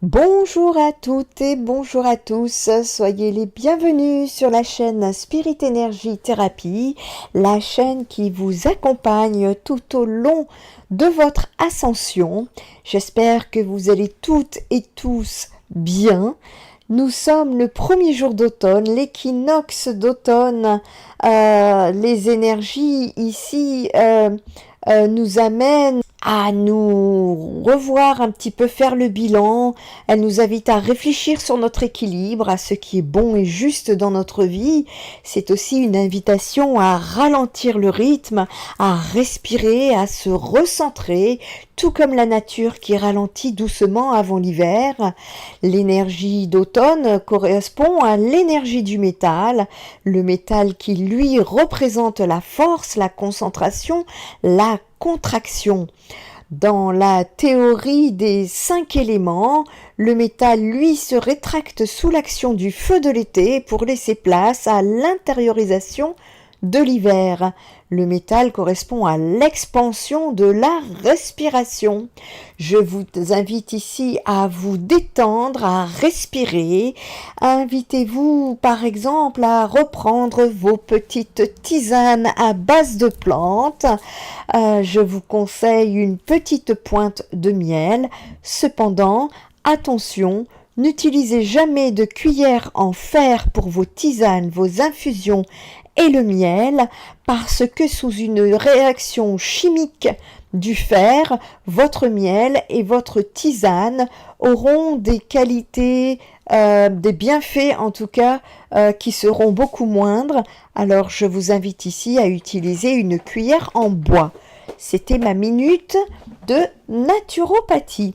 Bonjour à toutes et bonjour à tous, soyez les bienvenus sur la chaîne Spirit Energy Thérapie, la chaîne qui vous accompagne tout au long de votre ascension. J'espère que vous allez toutes et tous bien. Nous sommes le premier jour d'automne, l'équinoxe d'automne. Les énergies ici nous amènent à nous revoir un petit peu, faire le bilan. Elle nous invite à réfléchir sur notre équilibre, à ce qui est bon et juste dans notre vie. C'est aussi une invitation à ralentir le rythme, à respirer, à se recentrer, tout comme la nature qui ralentit doucement avant l'hiver. L'énergie d'automne correspond à l'énergie du métal, le métal qui lui représente la force, la concentration, la contraction. Dans la théorie des 5 éléments, le métal, lui, se rétracte sous l'action du feu de l'été pour laisser place à l'intériorisation de l'hiver. Le métal correspond à l'expansion de la respiration. Je vous invite ici à vous détendre, à respirer. Invitez-vous par exemple à reprendre vos petites tisanes à base de plantes. Je vous conseille une petite pointe de miel. Cependant, attention, n'utilisez jamais de cuillère en fer pour vos tisanes, vos infusions et le miel, parce que sous une réaction chimique du fer, votre miel et votre tisane auront des qualités, des bienfaits en tout cas, qui seront beaucoup moindres. Alors je vous invite ici à utiliser une cuillère en bois. C'était ma minute de naturopathie.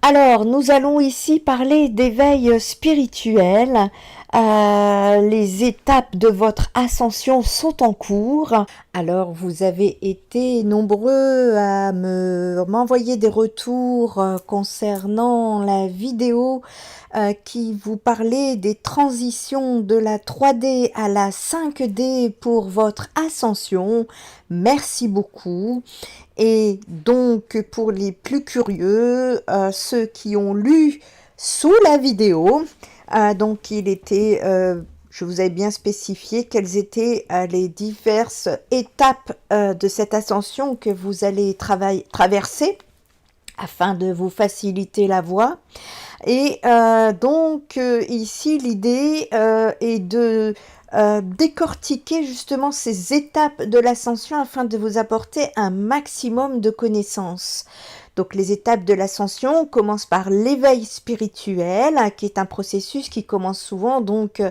Alors, nous allons ici parler d'éveil spirituel. Les étapes de votre ascension sont en cours. Alors, vous avez été nombreux à m'envoyer des retours concernant la vidéo qui vous parlait des transitions de la 3D à la 5D pour votre ascension. Merci beaucoup. Et donc, pour les plus curieux, ceux qui ont lu sous la vidéo, donc il était, je vous ai bien spécifié quelles étaient les diverses étapes de cette ascension que vous allez traverser afin de vous faciliter la voie. Et donc ici l'idée est de décortiquer justement ces étapes de l'ascension afin de vous apporter un maximum de connaissances. Donc les étapes de l'ascension commencent par l'éveil spirituel, qui est un processus qui commence souvent donc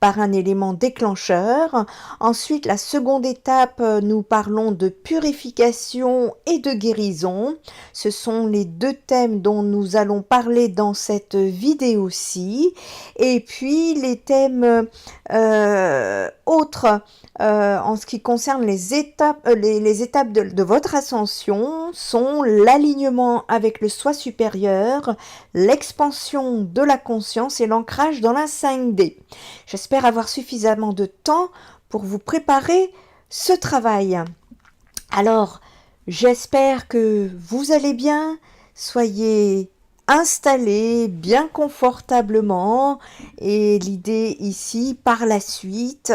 par un élément déclencheur. Ensuite, la seconde étape, nous parlons de purification et de guérison. Ce sont les deux thèmes dont nous allons parler dans cette vidéo-ci. Et puis les thèmes autres en ce qui concerne les étapes, les étapes de votre ascension sont l'alignement avec le soi supérieur, l'expansion de la conscience et l'ancrage dans la 5D. J'espère avoir suffisamment de temps pour vous préparer ce travail. Alors, j'espère que vous allez bien, soyez installés bien confortablement et l'idée ici par la suite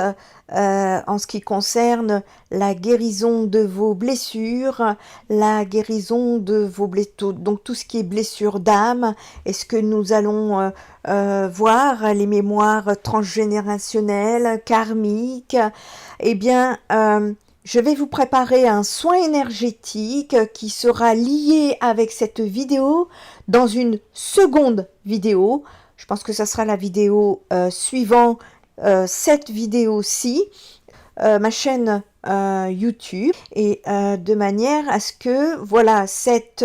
en ce qui concerne la guérison de vos blessures, la guérison de vos blessures, donc tout ce qui est blessure d'âme, est-ce que nous allons voir les mémoires transgénérationnelles, karmiques, eh bien je vais vous préparer un soin énergétique qui sera lié avec cette vidéo dans une seconde vidéo. Je pense que ça sera la vidéo suivant cette vidéo-ci, ma chaîne YouTube, et de manière à ce que, voilà, cet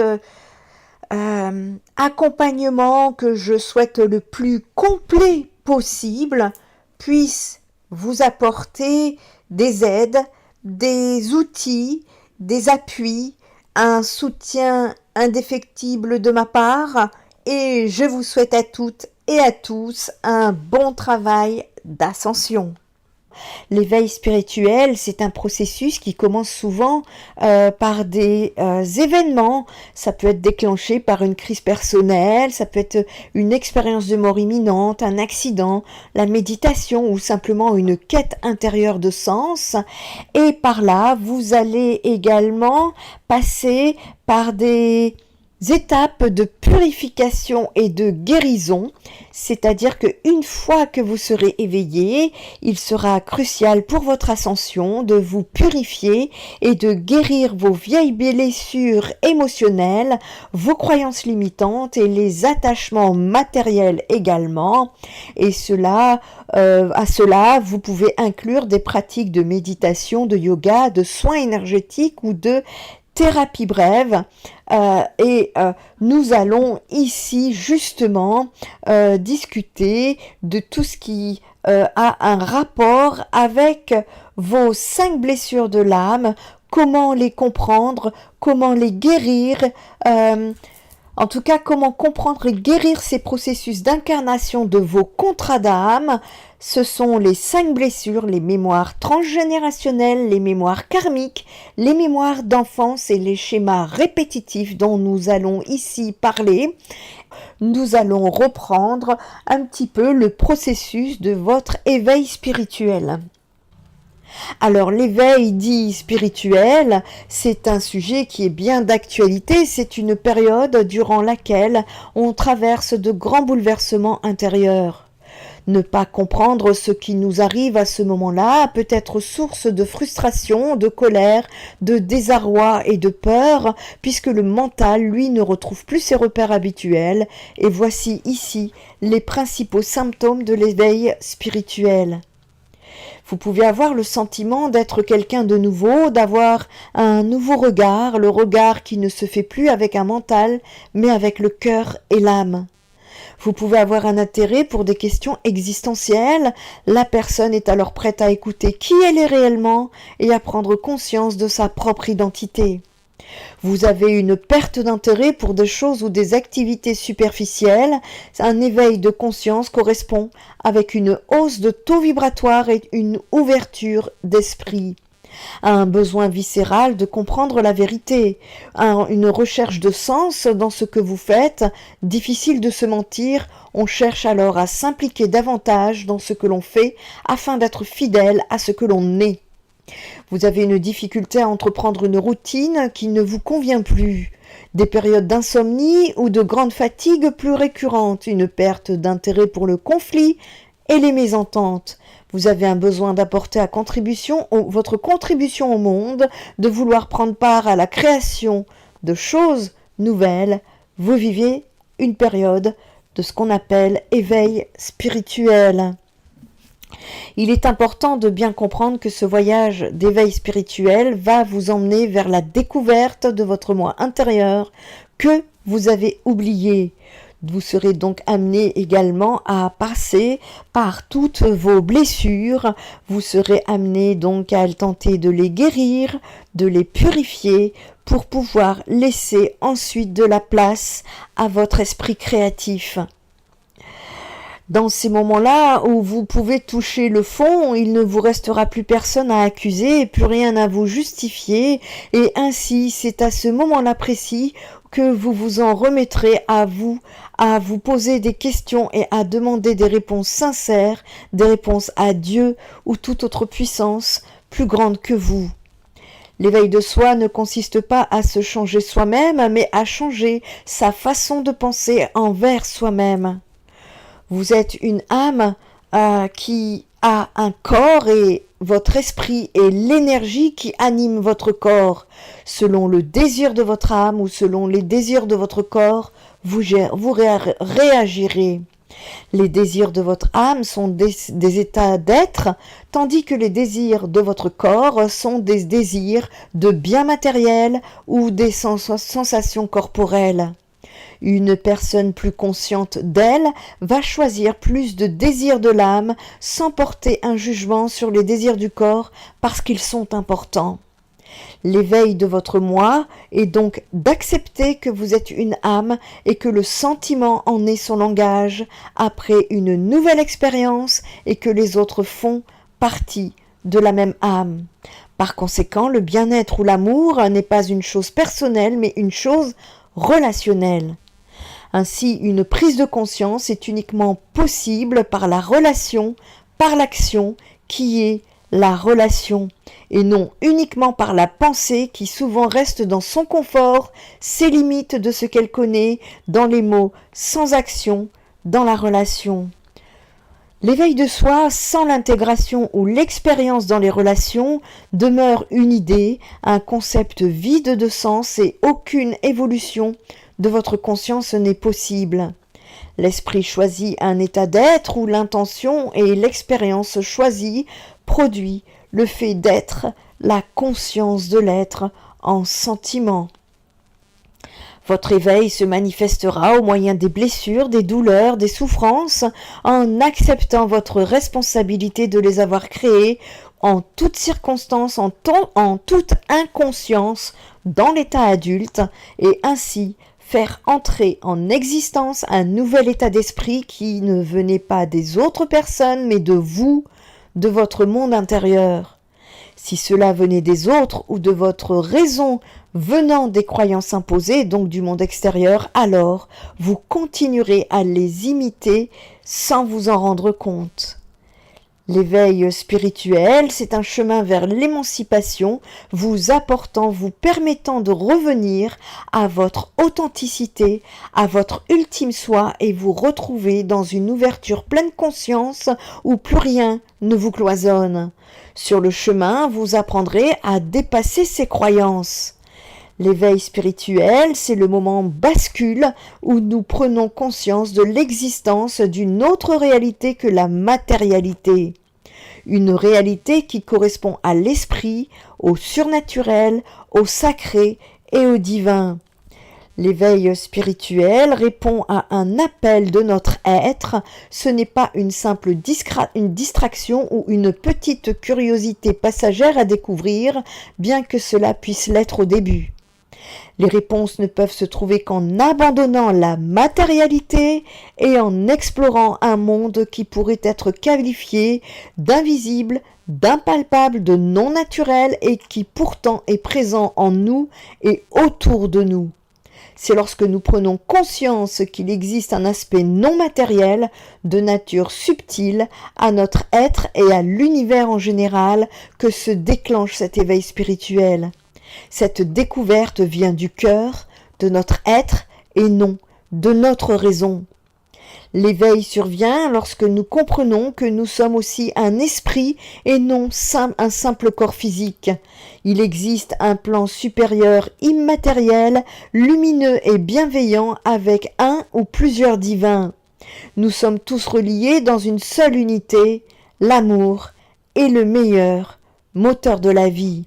accompagnement que je souhaite le plus complet possible puisse vous apporter des aides, des outils, des appuis, un soutien indéfectible de ma part, et je vous souhaite à toutes et à tous un bon travail d'ascension. L'éveil spirituel, c'est un processus qui commence souvent par des événements. Ça peut être déclenché par une crise personnelle, ça peut être une expérience de mort imminente, un accident, la méditation ou simplement une quête intérieure de sens. Et par là, vous allez également passer par des étapes de purification et de guérison, c'est-à-dire qu'une fois que vous serez éveillé, il sera crucial pour votre ascension de vous purifier et de guérir vos vieilles blessures émotionnelles, vos croyances limitantes et les attachements matériels également. Et à cela, vous pouvez inclure des pratiques de méditation, de yoga, de soins énergétiques ou de thérapie brève. Nous allons ici justement discuter de tout ce qui a un rapport avec vos 5 blessures de l'âme, comment les comprendre, comment les guérir, en tout cas comment comprendre et guérir ces processus d'incarnation de vos contrats d'âme. Ce sont les 5 blessures, les mémoires transgénérationnelles, les mémoires karmiques, les mémoires d'enfance et les schémas répétitifs dont nous allons ici parler. Nous allons reprendre un petit peu le processus de votre éveil spirituel. Alors l'éveil dit spirituel, c'est un sujet qui est bien d'actualité, c'est une période durant laquelle on traverse de grands bouleversements intérieurs. Ne pas comprendre ce qui nous arrive à ce moment-là peut être source de frustration, de colère, de désarroi et de peur, puisque le mental, lui, ne retrouve plus ses repères habituels. Et voici ici les principaux symptômes de l'éveil spirituel. Vous pouvez avoir le sentiment d'être quelqu'un de nouveau, d'avoir un nouveau regard, le regard qui ne se fait plus avec un mental, mais avec le cœur et l'âme. Vous pouvez avoir un intérêt pour des questions existentielles. La personne est alors prête à écouter qui elle est réellement et à prendre conscience de sa propre identité. Vous avez une perte d'intérêt pour des choses ou des activités superficielles. Un éveil de conscience correspond avec une hausse de taux vibratoire et une ouverture d'esprit. Un besoin viscéral de comprendre la vérité, une recherche de sens dans ce que vous faites, difficile de se mentir, on cherche alors à s'impliquer davantage dans ce que l'on fait afin d'être fidèle à ce que l'on est. Vous avez une difficulté à entreprendre une routine qui ne vous convient plus, des périodes d'insomnie ou de grande fatigue plus récurrentes, une perte d'intérêt pour le conflit et les mésententes. Vous avez un besoin d'apporter votre contribution au monde, de vouloir prendre part à la création de choses nouvelles. Vous vivez une période de ce qu'on appelle éveil spirituel. Il est important de bien comprendre que ce voyage d'éveil spirituel va vous emmener vers la découverte de votre moi intérieur que vous avez oublié. Vous serez donc amené également à passer par toutes vos blessures. Vous serez amené donc à tenter de les guérir, de les purifier pour pouvoir laisser ensuite de la place à votre esprit créatif. Dans ces moments-là où vous pouvez toucher le fond, il ne vous restera plus personne à accuser et plus rien à vous justifier. Et ainsi, c'est à ce moment-là précis que vous vous en remettrez à vous poser des questions et à demander des réponses sincères, des réponses à Dieu ou toute autre puissance plus grande que vous. L'éveil de soi ne consiste pas à se changer soi-même, mais à changer sa façon de penser envers soi-même. Vous êtes une âme qui a un corps et votre esprit est l'énergie qui anime votre corps. Selon le désir de votre âme ou selon les désirs de votre corps, vous réagirez. Les désirs de votre âme sont des états d'être, tandis que les désirs de votre corps sont des désirs de biens matériels ou des sensations corporelles. Une personne plus consciente d'elle va choisir plus de désirs de l'âme sans porter un jugement sur les désirs du corps parce qu'ils sont importants. L'éveil de votre moi est donc d'accepter que vous êtes une âme et que le sentiment en est son langage après une nouvelle expérience et que les autres font partie de la même âme. Par conséquent, le bien-être ou l'amour n'est pas une chose personnelle, mais une chose relationnelle. Ainsi, une prise de conscience est uniquement possible par la relation, par l'action, qui est la relation, et non uniquement par la pensée qui souvent reste dans son confort, ses limites de ce qu'elle connaît, dans les mots, sans action, dans la relation. L'éveil de soi, sans l'intégration ou l'expérience dans les relations, demeure une idée, un concept vide de sens et aucune évolution de votre conscience n'est possible. L'esprit choisit un état d'être où l'intention et l'expérience choisie produit le fait d'être, la conscience de l'être en sentiment. Votre éveil se manifestera au moyen des blessures, des douleurs, des souffrances, en acceptant votre responsabilité de les avoir créées en toutes circonstances, en toute inconscience, dans l'état adulte, et ainsi faire entrer en existence un nouvel état d'esprit qui ne venait pas des autres personnes, mais de vous, de votre monde intérieur. Si cela venait des autres ou de votre raison venant des croyances imposées, donc du monde extérieur, alors vous continuerez à les imiter sans vous en rendre compte. L'éveil spirituel, c'est un chemin vers l'émancipation, vous apportant, vous permettant de revenir à votre authenticité, à votre ultime soi et vous retrouver dans une ouverture pleine conscience où plus rien ne vous cloisonne. Sur le chemin, vous apprendrez à dépasser ces croyances. L'éveil spirituel, c'est le moment bascule où nous prenons conscience de l'existence d'une autre réalité que la matérialité. Une réalité qui correspond à l'esprit, au surnaturel, au sacré et au divin. L'éveil spirituel répond à un appel de notre être, ce n'est pas une simple distraction ou une petite curiosité passagère à découvrir, bien que cela puisse l'être au début. Les réponses ne peuvent se trouver qu'en abandonnant la matérialité et en explorant un monde qui pourrait être qualifié d'invisible, d'impalpable, de non naturel et qui pourtant est présent en nous et autour de nous. C'est lorsque nous prenons conscience qu'il existe un aspect non matériel, de nature subtile, à notre être et à l'univers en général, que se déclenche cet éveil spirituel. Cette découverte vient du cœur, de notre être et non de notre raison. L'éveil survient lorsque nous comprenons que nous sommes aussi un esprit et non un simple corps physique. Il existe un plan supérieur immatériel, lumineux et bienveillant avec un ou plusieurs divins. Nous sommes tous reliés dans une seule unité, l'amour est le meilleur moteur de la vie.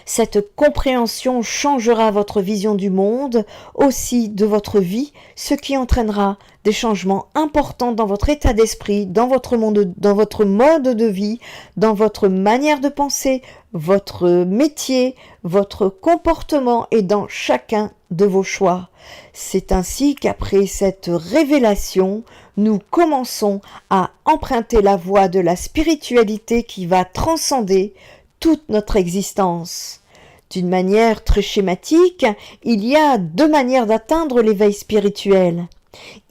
Cette compréhension changera votre vision du monde, aussi de votre vie, ce qui entraînera des changements importants dans votre état d'esprit, dans votre mode de vie, dans votre manière de penser, votre métier, votre comportement et dans chacun de vos choix. C'est ainsi qu'après cette révélation, nous commençons à emprunter la voie de la spiritualité qui va transcender toute notre existence. D'une manière très schématique, il y a deux manières d'atteindre l'éveil spirituel.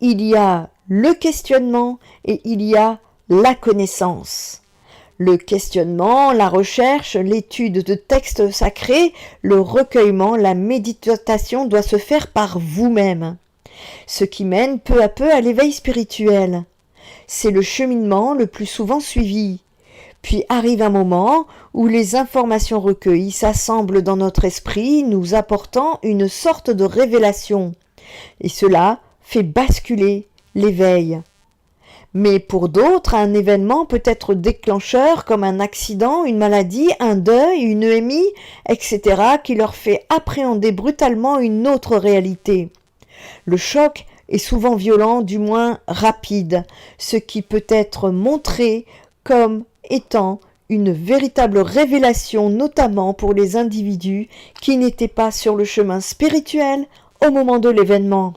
Il y a le questionnement et il y a la connaissance. Le questionnement, la recherche, l'étude de textes sacrés, le recueillement, la méditation doit se faire par vous-même. Ce qui mène peu à peu à l'éveil spirituel. C'est le cheminement le plus souvent suivi. Puis arrive un moment où les informations recueillies s'assemblent dans notre esprit, nous apportant une sorte de révélation. Et cela fait basculer l'éveil. Mais pour d'autres, un événement peut être déclencheur comme un accident, une maladie, un deuil, une EMI, etc. qui leur fait appréhender brutalement une autre réalité. Le choc est souvent violent, du moins rapide, ce qui peut être montré comme étant une véritable révélation, notamment pour les individus qui n'étaient pas sur le chemin spirituel au moment de l'événement.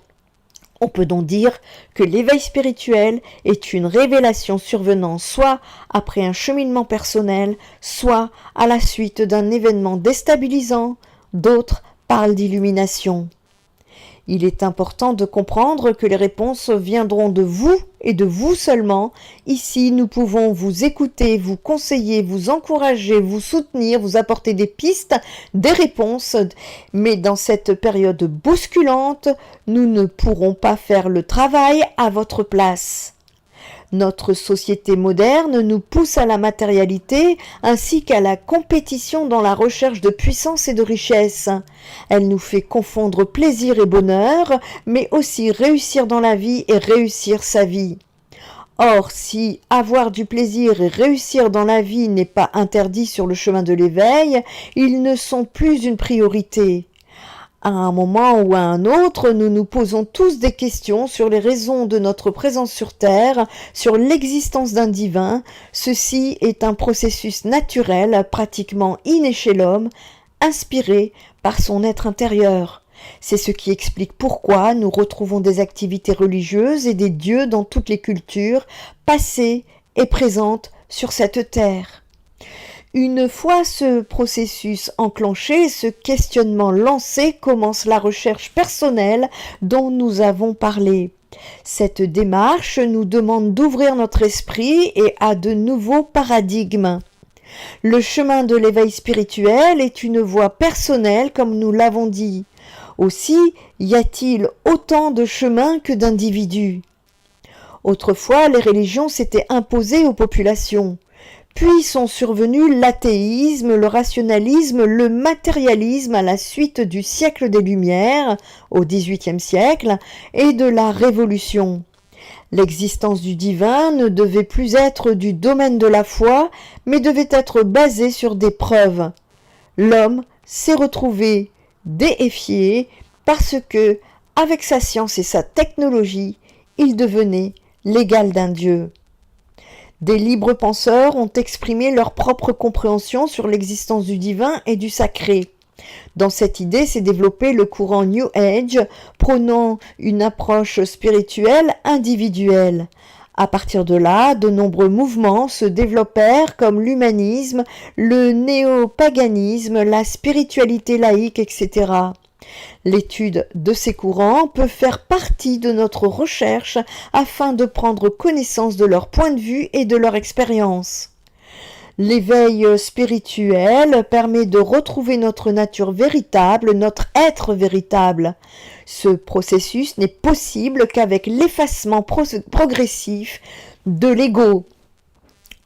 On peut donc dire que l'éveil spirituel est une révélation survenant soit après un cheminement personnel, soit à la suite d'un événement déstabilisant. D'autres parlent d'illumination. Il est important de comprendre que les réponses viendront de vous et de vous seulement. Ici, nous pouvons vous écouter, vous conseiller, vous encourager, vous soutenir, vous apporter des pistes, des réponses. Mais dans cette période bousculante, nous ne pourrons pas faire le travail à votre place. Notre société moderne nous pousse à la matérialité ainsi qu'à la compétition dans la recherche de puissance et de richesse. Elle nous fait confondre plaisir et bonheur, mais aussi réussir dans la vie et réussir sa vie. Or, si avoir du plaisir et réussir dans la vie n'est pas interdit sur le chemin de l'éveil, ils ne sont plus une priorité. À un moment ou à un autre, nous nous posons tous des questions sur les raisons de notre présence sur Terre, sur l'existence d'un divin. Ceci est un processus naturel, pratiquement inné chez l'homme, inspiré par son être intérieur. C'est ce qui explique pourquoi nous retrouvons des activités religieuses et des dieux dans toutes les cultures, passées et présentes sur cette terre. Une fois ce processus enclenché, ce questionnement lancé, commence la recherche personnelle dont nous avons parlé. Cette démarche nous demande d'ouvrir notre esprit et à de nouveaux paradigmes. Le chemin de l'éveil spirituel est une voie personnelle comme nous l'avons dit. Aussi, y a-t-il autant de chemins que d'individus? Autrefois, les religions s'étaient imposées aux populations. Puis sont survenus l'athéisme, le rationalisme, le matérialisme à la suite du siècle des Lumières, au XVIIIe siècle, et de la Révolution. L'existence du divin ne devait plus être du domaine de la foi, mais devait être basée sur des preuves. L'homme s'est retrouvé déifié parce que, avec sa science et sa technologie, il devenait l'égal d'un dieu. Des libres penseurs ont exprimé leur propre compréhension sur l'existence du divin et du sacré. Dans cette idée s'est développé le courant New Age, prônant une approche spirituelle individuelle. À partir de là, de nombreux mouvements se développèrent comme l'humanisme, le néopaganisme, la spiritualité laïque, etc. L'étude de ces courants peut faire partie de notre recherche afin de prendre connaissance de leur point de vue et de leur expérience. L'éveil spirituel permet de retrouver notre nature véritable, notre être véritable. Ce processus n'est possible qu'avec l'effacement progressif de l'ego.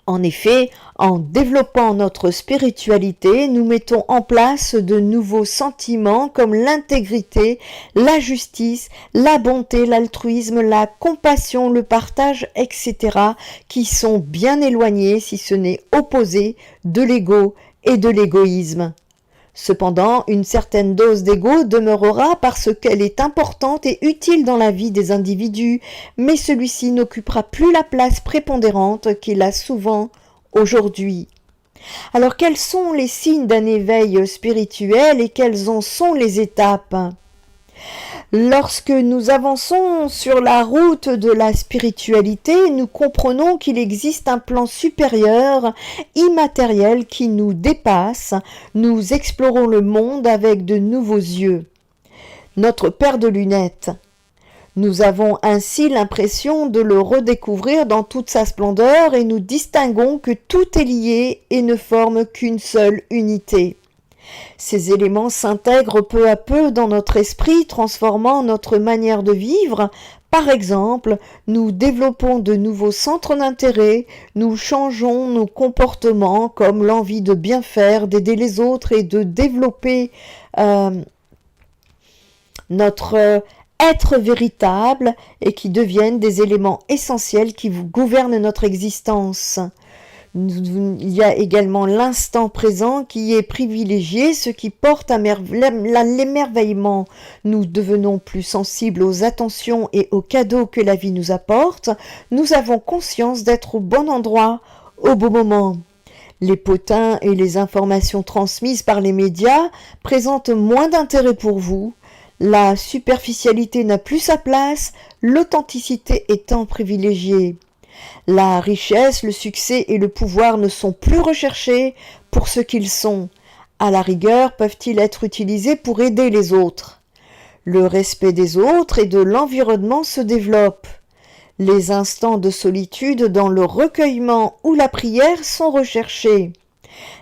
En effet, en développant notre spiritualité, nous mettons en place de nouveaux sentiments comme l'intégrité, la justice, la bonté, l'altruisme, la compassion, le partage, etc., qui sont bien éloignés, si ce n'est opposés, de l'ego et de l'égoïsme. Cependant, une certaine dose d'ego demeurera parce qu'elle est importante et utile dans la vie des individus, mais celui-ci n'occupera plus la place prépondérante qu'il a souvent aujourd'hui. Alors, quels sont les signes d'un éveil spirituel et quelles en sont les étapes ? Lorsque nous avançons sur la route de la spiritualité, nous comprenons qu'il existe un plan supérieur, immatériel, qui nous dépasse. Nous explorons le monde avec de nouveaux yeux. Notre paire de lunettes. Nous avons ainsi l'impression de le redécouvrir dans toute sa splendeur et nous distinguons que tout est lié et ne forme qu'une seule unité. Ces éléments s'intègrent peu à peu dans notre esprit, transformant notre manière de vivre. Par exemple, nous développons de nouveaux centres d'intérêt, nous changeons nos comportements comme l'envie de bien faire, d'aider les autres et de développer notre être véritable et qui deviennent des éléments essentiels qui gouvernent notre existence. Il y a également l'instant présent qui est privilégié, ce qui porte à l'émerveillement. Nous devenons plus sensibles aux attentions et aux cadeaux que la vie nous apporte. Nous avons conscience d'être au bon endroit, au bon moment. Les potins et les informations transmises par les médias présentent moins d'intérêt pour vous. La superficialité n'a plus sa place, l'authenticité étant privilégiée. La richesse, le succès et le pouvoir ne sont plus recherchés pour ce qu'ils sont. À la rigueur, peuvent-ils être utilisés pour aider les autres. Le respect des autres et de l'environnement se développe. Les instants de solitude dans le recueillement ou la prière sont recherchés.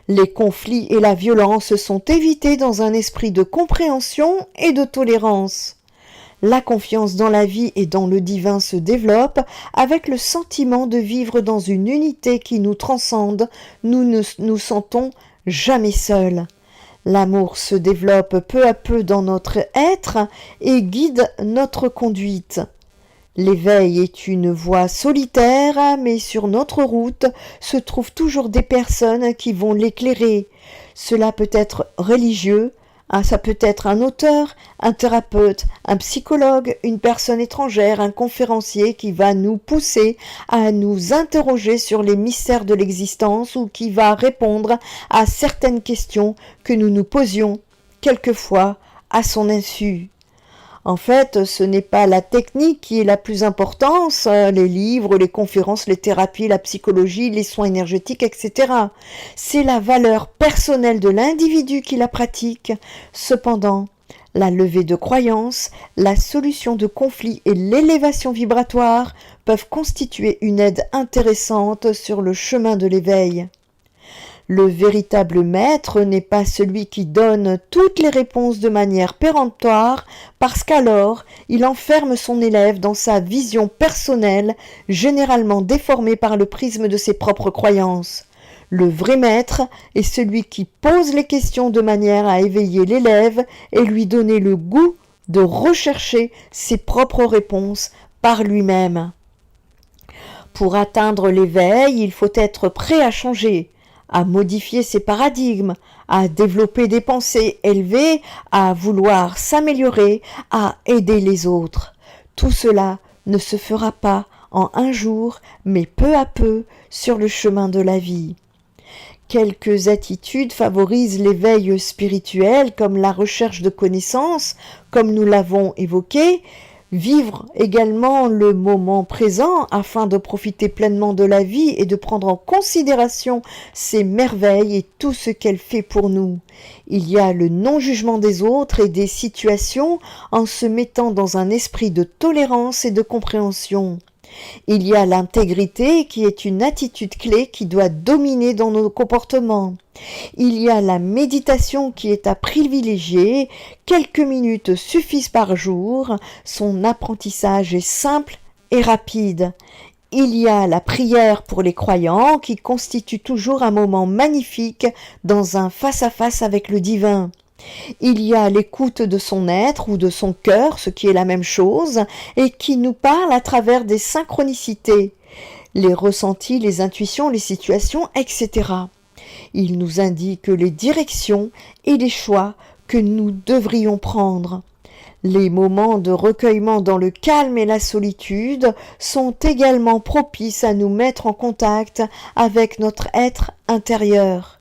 Les conflits et la violence sont évités dans un esprit de compréhension et de tolérance. La confiance dans la vie et dans le divin se développe avec le sentiment de vivre dans une unité qui nous transcende. Nous ne nous sentons jamais seuls. L'amour se développe peu à peu dans notre être et guide notre conduite. L'éveil est une voie solitaire, mais sur notre route se trouvent toujours des personnes qui vont l'éclairer. Cela peut être religieux, ça peut être un auteur, un thérapeute, un psychologue, une personne étrangère, un conférencier qui va nous pousser à nous interroger sur les mystères de l'existence ou qui va répondre à certaines questions que nous nous posions quelquefois à son insu. En fait, ce n'est pas la technique qui est la plus importante, les livres, les conférences, les thérapies, la psychologie, les soins énergétiques, etc. C'est la valeur personnelle de l'individu qui la pratique. Cependant, la levée de croyances, la solution de conflits et l'élévation vibratoire peuvent constituer une aide intéressante sur le chemin de l'éveil. Le véritable maître n'est pas celui qui donne toutes les réponses de manière péremptoire, parce qu'alors il enferme son élève dans sa vision personnelle, généralement déformée par le prisme de ses propres croyances. Le vrai maître est celui qui pose les questions de manière à éveiller l'élève et lui donner le goût de rechercher ses propres réponses par lui-même. Pour atteindre l'éveil, il faut être prêt à changer, à modifier ses paradigmes, à développer des pensées élevées, à vouloir s'améliorer, à aider les autres. Tout cela ne se fera pas en un jour, mais peu à peu sur le chemin de la vie. Quelques attitudes favorisent l'éveil spirituel, comme la recherche de connaissances, comme nous l'avons évoqué, vivre également le moment présent afin de profiter pleinement de la vie et de prendre en considération ses merveilles et tout ce qu'elle fait pour nous. Il y a le non-jugement des autres et des situations en se mettant dans un esprit de tolérance et de compréhension. Il y a l'intégrité qui est une attitude clé qui doit dominer dans nos comportements. Il y a la méditation qui est à privilégier, quelques minutes suffisent par jour, son apprentissage est simple et rapide. Il y a la prière pour les croyants qui constitue toujours un moment magnifique dans un face-à-face avec le divin. Il y a l'écoute de son être ou de son cœur, ce qui est la même chose, et qui nous parle à travers des synchronicités, les ressentis, les intuitions, les situations, etc. Il nous indique les directions et les choix que nous devrions prendre. Les moments de recueillement dans le calme et la solitude sont également propices à nous mettre en contact avec notre être intérieur.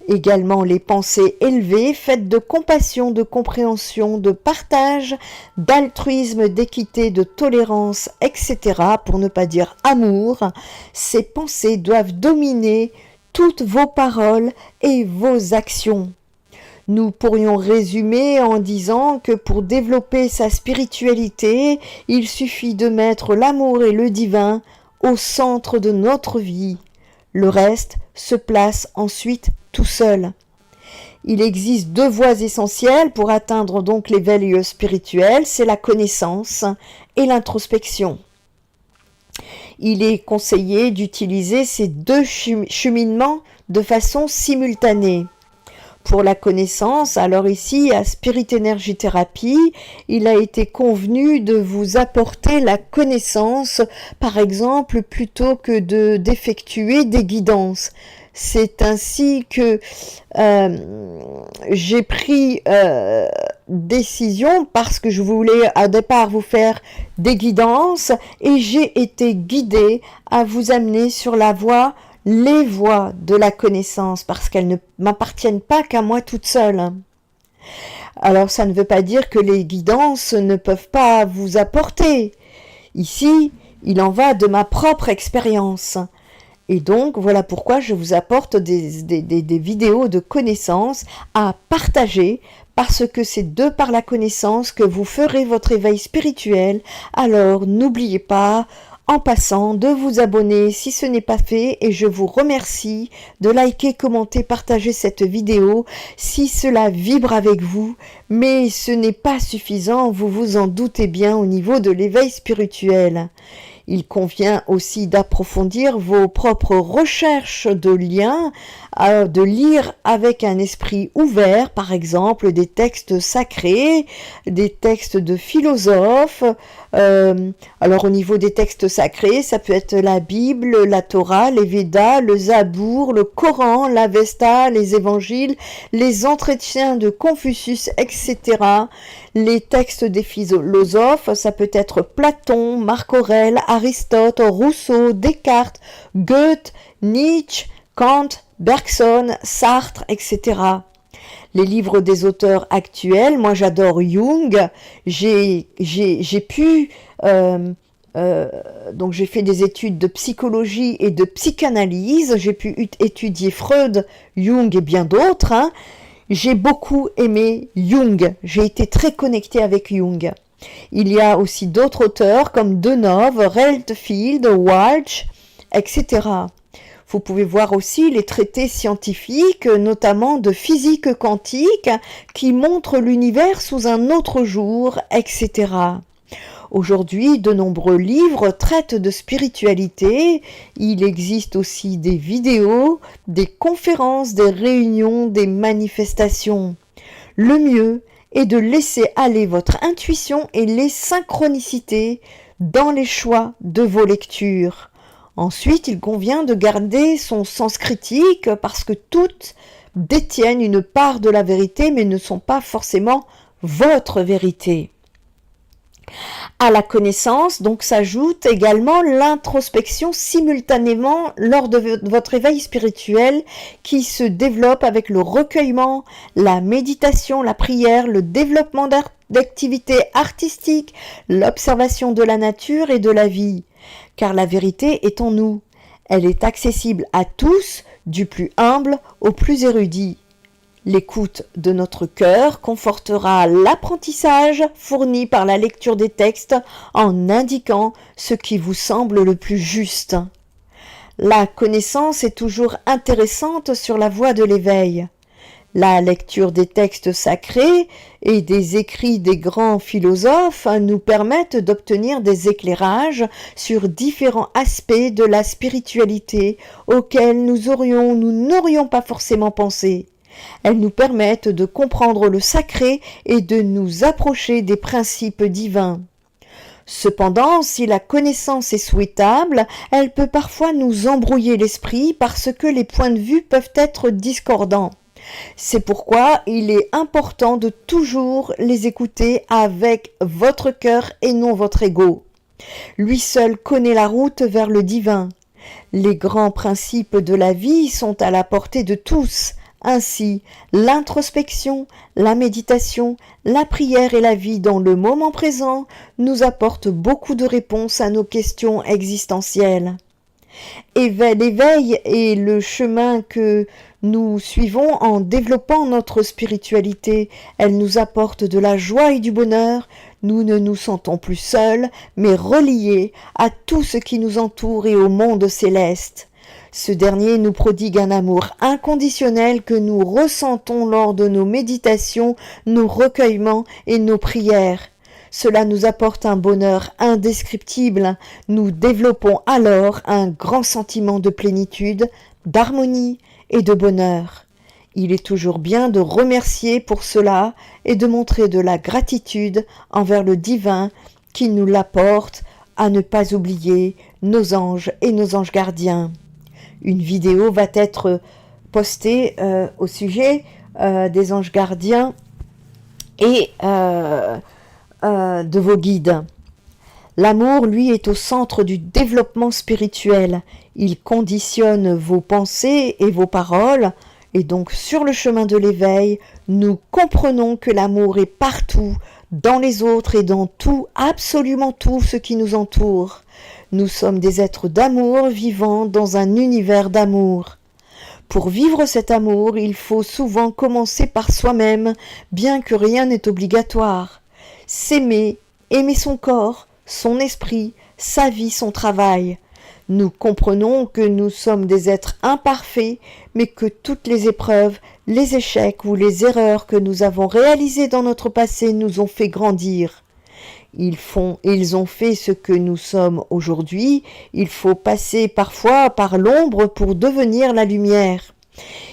Également les pensées élevées, faites de compassion, de compréhension, de partage, d'altruisme, d'équité, de tolérance, etc., pour ne pas dire amour, ces pensées doivent dominer toutes vos paroles et vos actions. Nous pourrions résumer en disant que pour développer sa spiritualité, il suffit de mettre l'amour et le divin au centre de notre vie. Le reste se place ensuite tout seul. Il existe deux voies essentielles pour atteindre donc l'éveil spirituel, c'est la connaissance et l'introspection. Il est conseillé d'utiliser ces deux cheminements de façon simultanée. Pour la connaissance, alors ici à Spirit Energy Therapy, il a été convenu de vous apporter la connaissance, par exemple, plutôt que d'effectuer des guidances. C'est ainsi que j'ai pris décision parce que je voulais au départ vous faire des guidances et j'ai été guidée à vous amener sur les voies de la connaissance parce qu'elles ne m'appartiennent pas qu'à moi toute seule. Alors ça ne veut pas dire que les guidances ne peuvent pas vous apporter. Ici, il en va de ma propre expérience. Et donc, voilà pourquoi je vous apporte des vidéos de connaissances à partager, parce que c'est de par la connaissance que vous ferez votre éveil spirituel. Alors, n'oubliez pas, en passant, de vous abonner si ce n'est pas fait, et je vous remercie de liker, commenter, partager cette vidéo si cela vibre avec vous, mais ce n'est pas suffisant, vous vous en doutez bien au niveau de l'éveil spirituel. Il convient aussi d'approfondir vos propres recherches de liens, de lire avec un esprit ouvert, par exemple des textes sacrés, des textes de philosophes. Alors au niveau des textes sacrés, ça peut être la Bible, la Torah, les Védas, le Zabour, le Coran, l'Avesta, les évangiles, les entretiens de Confucius, etc. Les textes des philosophes, ça peut être Platon, Marc Aurèle, Aristote, Rousseau, Descartes, Goethe, Nietzsche, Kant, Bergson, Sartre, etc. Les livres des auteurs actuels, moi j'adore Jung, donc j'ai fait des études de psychologie et de psychanalyse, j'ai pu étudier Freud, Jung et bien d'autres, hein. J'ai beaucoup aimé Jung, j'ai été très connectée avec Jung. Il y a aussi d'autres auteurs comme Deneuve, Reltfield, Walsh, etc. Vous pouvez voir aussi les traités scientifiques, notamment de physique quantique, qui montrent l'univers sous un autre jour, etc. Aujourd'hui, de nombreux livres traitent de spiritualité. Il existe aussi des vidéos, des conférences, des réunions, des manifestations. Le mieux est de laisser aller votre intuition et les synchronicités dans les choix de vos lectures. Ensuite, il convient de garder son sens critique parce que toutes détiennent une part de la vérité mais ne sont pas forcément votre vérité. À la connaissance, donc, s'ajoute également l'introspection simultanément lors de votre éveil spirituel qui se développe avec le recueillement, la méditation, la prière, le développement d'activités artistiques, l'observation de la nature et de la vie. Car la vérité est en nous. Elle est accessible à tous, du plus humble au plus érudit. L'écoute de notre cœur confortera l'apprentissage fourni par la lecture des textes en indiquant ce qui vous semble le plus juste. La connaissance est toujours intéressante sur la voie de l'éveil. La lecture des textes sacrés et des écrits des grands philosophes nous permettent d'obtenir des éclairages sur différents aspects de la spiritualité auxquels nous n'aurions pas forcément pensé. Elles nous permettent de comprendre le sacré et de nous approcher des principes divins. Cependant, si la connaissance est souhaitable, elle peut parfois nous embrouiller l'esprit parce que les points de vue peuvent être discordants. C'est pourquoi il est important de toujours les écouter avec votre cœur et non votre ego. Lui seul connaît la route vers le divin. Les grands principes de la vie sont à la portée de tous. Ainsi, l'introspection, la méditation, la prière et la vie dans le moment présent nous apportent beaucoup de réponses à nos questions existentielles. L'éveil est le chemin que nous suivons en développant notre spiritualité. Elle nous apporte de la joie et du bonheur. Nous ne nous sentons plus seuls, mais reliés à tout ce qui nous entoure et au monde céleste. Ce dernier nous prodigue un amour inconditionnel que nous ressentons lors de nos méditations, nos recueillements et nos prières. Cela nous apporte un bonheur indescriptible. Nous développons alors un grand sentiment de plénitude, d'harmonie et de bonheur. Il est toujours bien de remercier pour cela et de montrer de la gratitude envers le divin qui nous l'apporte, à ne pas oublier nos anges et nos anges gardiens. Une vidéo va être postée au sujet des anges gardiens et de vos guides. L'amour, lui, est au centre du développement spirituel. Il conditionne vos pensées et vos paroles. Et donc sur le chemin de l'éveil, nous comprenons que l'amour est partout, dans les autres et dans tout, absolument tout ce qui nous entoure. Nous sommes des êtres d'amour vivant dans un univers d'amour. Pour vivre cet amour, il faut souvent commencer par soi-même, bien que rien n'est obligatoire. S'aimer, aimer son corps, son esprit, sa vie, son travail. Nous comprenons que nous sommes des êtres imparfaits, mais que toutes les épreuves, les échecs ou les erreurs que nous avons réalisées dans notre passé nous ont fait grandir. Ils ont fait ce que nous sommes aujourd'hui. Il faut passer parfois par l'ombre pour devenir la lumière.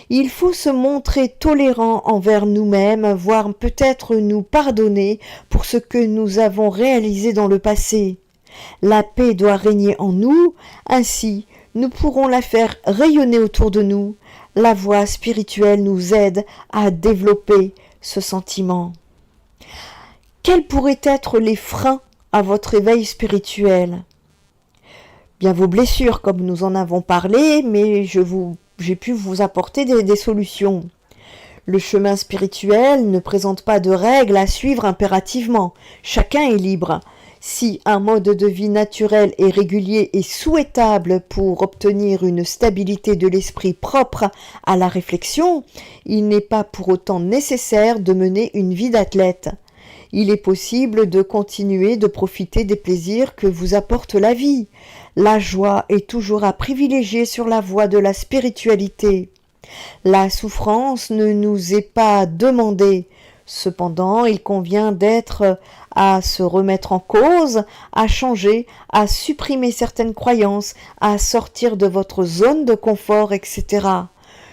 Il faut se montrer tolérant envers nous-mêmes, voire peut-être nous pardonner pour ce que nous avons réalisé dans le passé. La paix doit régner en nous, ainsi nous pourrons la faire rayonner autour de nous. La voie spirituelle nous aide à développer ce sentiment. Quels pourraient être les freins à votre éveil spirituel ? Bien vos blessures, comme nous en avons parlé, mais j'ai pu vous apporter des solutions. Le chemin spirituel ne présente pas de règles à suivre impérativement. Chacun est libre. Si un mode de vie naturel et régulier est souhaitable pour obtenir une stabilité de l'esprit propre à la réflexion, il n'est pas pour autant nécessaire de mener une vie d'athlète. Il est possible de continuer de profiter des plaisirs que vous apporte la vie. La joie est toujours à privilégier sur la voie de la spiritualité. La souffrance ne nous est pas demandée. Cependant, il convient d'être à se remettre en cause, à changer, à supprimer certaines croyances, à sortir de votre zone de confort, etc.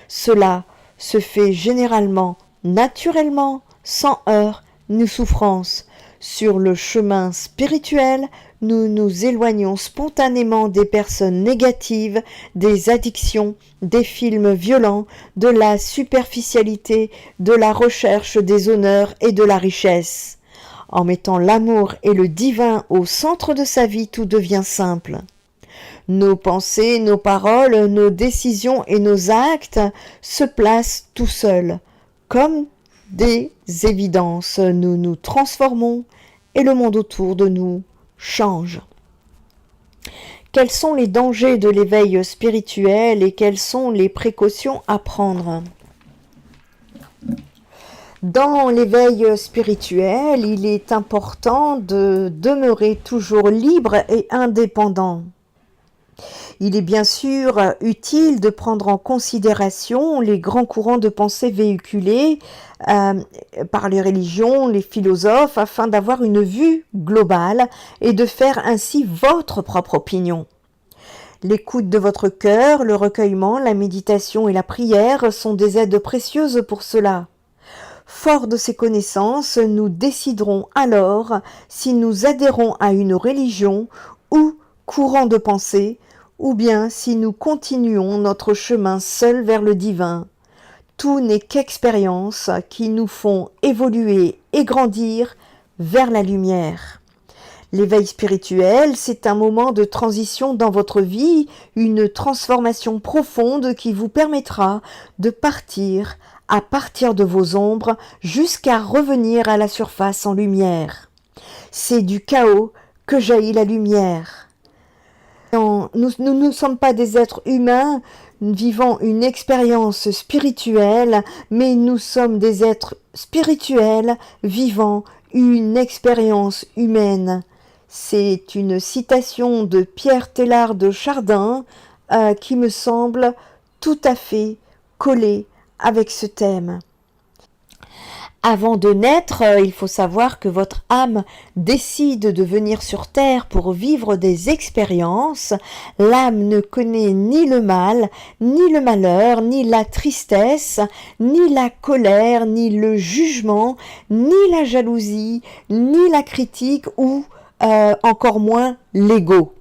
Cela se fait généralement, naturellement, sans heurts ni souffrances. Sur le chemin spirituel, nous nous éloignons spontanément des personnes négatives, des addictions, des films violents, de la superficialité, de la recherche des honneurs et de la richesse. En mettant l'amour et le divin au centre de sa vie, tout devient simple. Nos pensées, nos paroles, nos décisions et nos actes se placent tout seuls, comme des évidences. Nous nous transformons et le monde autour de nous change. Quels sont les dangers de l'éveil spirituel et quelles sont les précautions à prendre ? Dans l'éveil spirituel, il est important de demeurer toujours libre et indépendant. Il est bien sûr utile de prendre en considération les grands courants de pensée véhiculés par les religions, les philosophes, afin d'avoir une vue globale et de faire ainsi votre propre opinion. L'écoute de votre cœur, le recueillement, la méditation et la prière sont des aides précieuses pour cela. Fort de ces connaissances, nous déciderons alors si nous adhérons à une religion ou courant de pensée, ou bien si nous continuons notre chemin seul vers le divin. Tout n'est qu'expériences qui nous font évoluer et grandir vers la lumière. L'éveil spirituel, c'est un moment de transition dans votre vie, une transformation profonde qui vous permettra de partir à partir de vos ombres jusqu'à revenir à la surface en lumière. C'est du chaos que jaillit la lumière. Nous ne sommes pas des êtres humains vivant une expérience spirituelle, mais nous sommes des êtres spirituels vivant une expérience humaine. C'est une citation de Pierre Teilhard de Chardin qui me semble tout à fait collée avec ce thème. Avant de naître, il faut savoir que votre âme décide de venir sur Terre pour vivre des expériences. L'âme ne connaît ni le mal, ni le malheur, ni la tristesse, ni la colère, ni le jugement, ni la jalousie, ni la critique ou encore moins l'ego.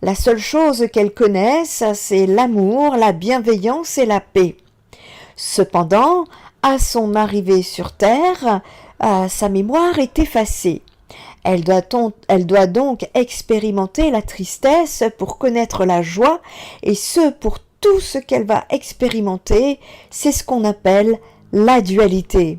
La seule chose qu'elle connaisse, c'est l'amour, la bienveillance et la paix. Cependant, à son arrivée sur Terre, sa mémoire est effacée. Elle doit donc expérimenter la tristesse pour connaître la joie, et ce pour tout ce qu'elle va expérimenter, c'est ce qu'on appelle la dualité.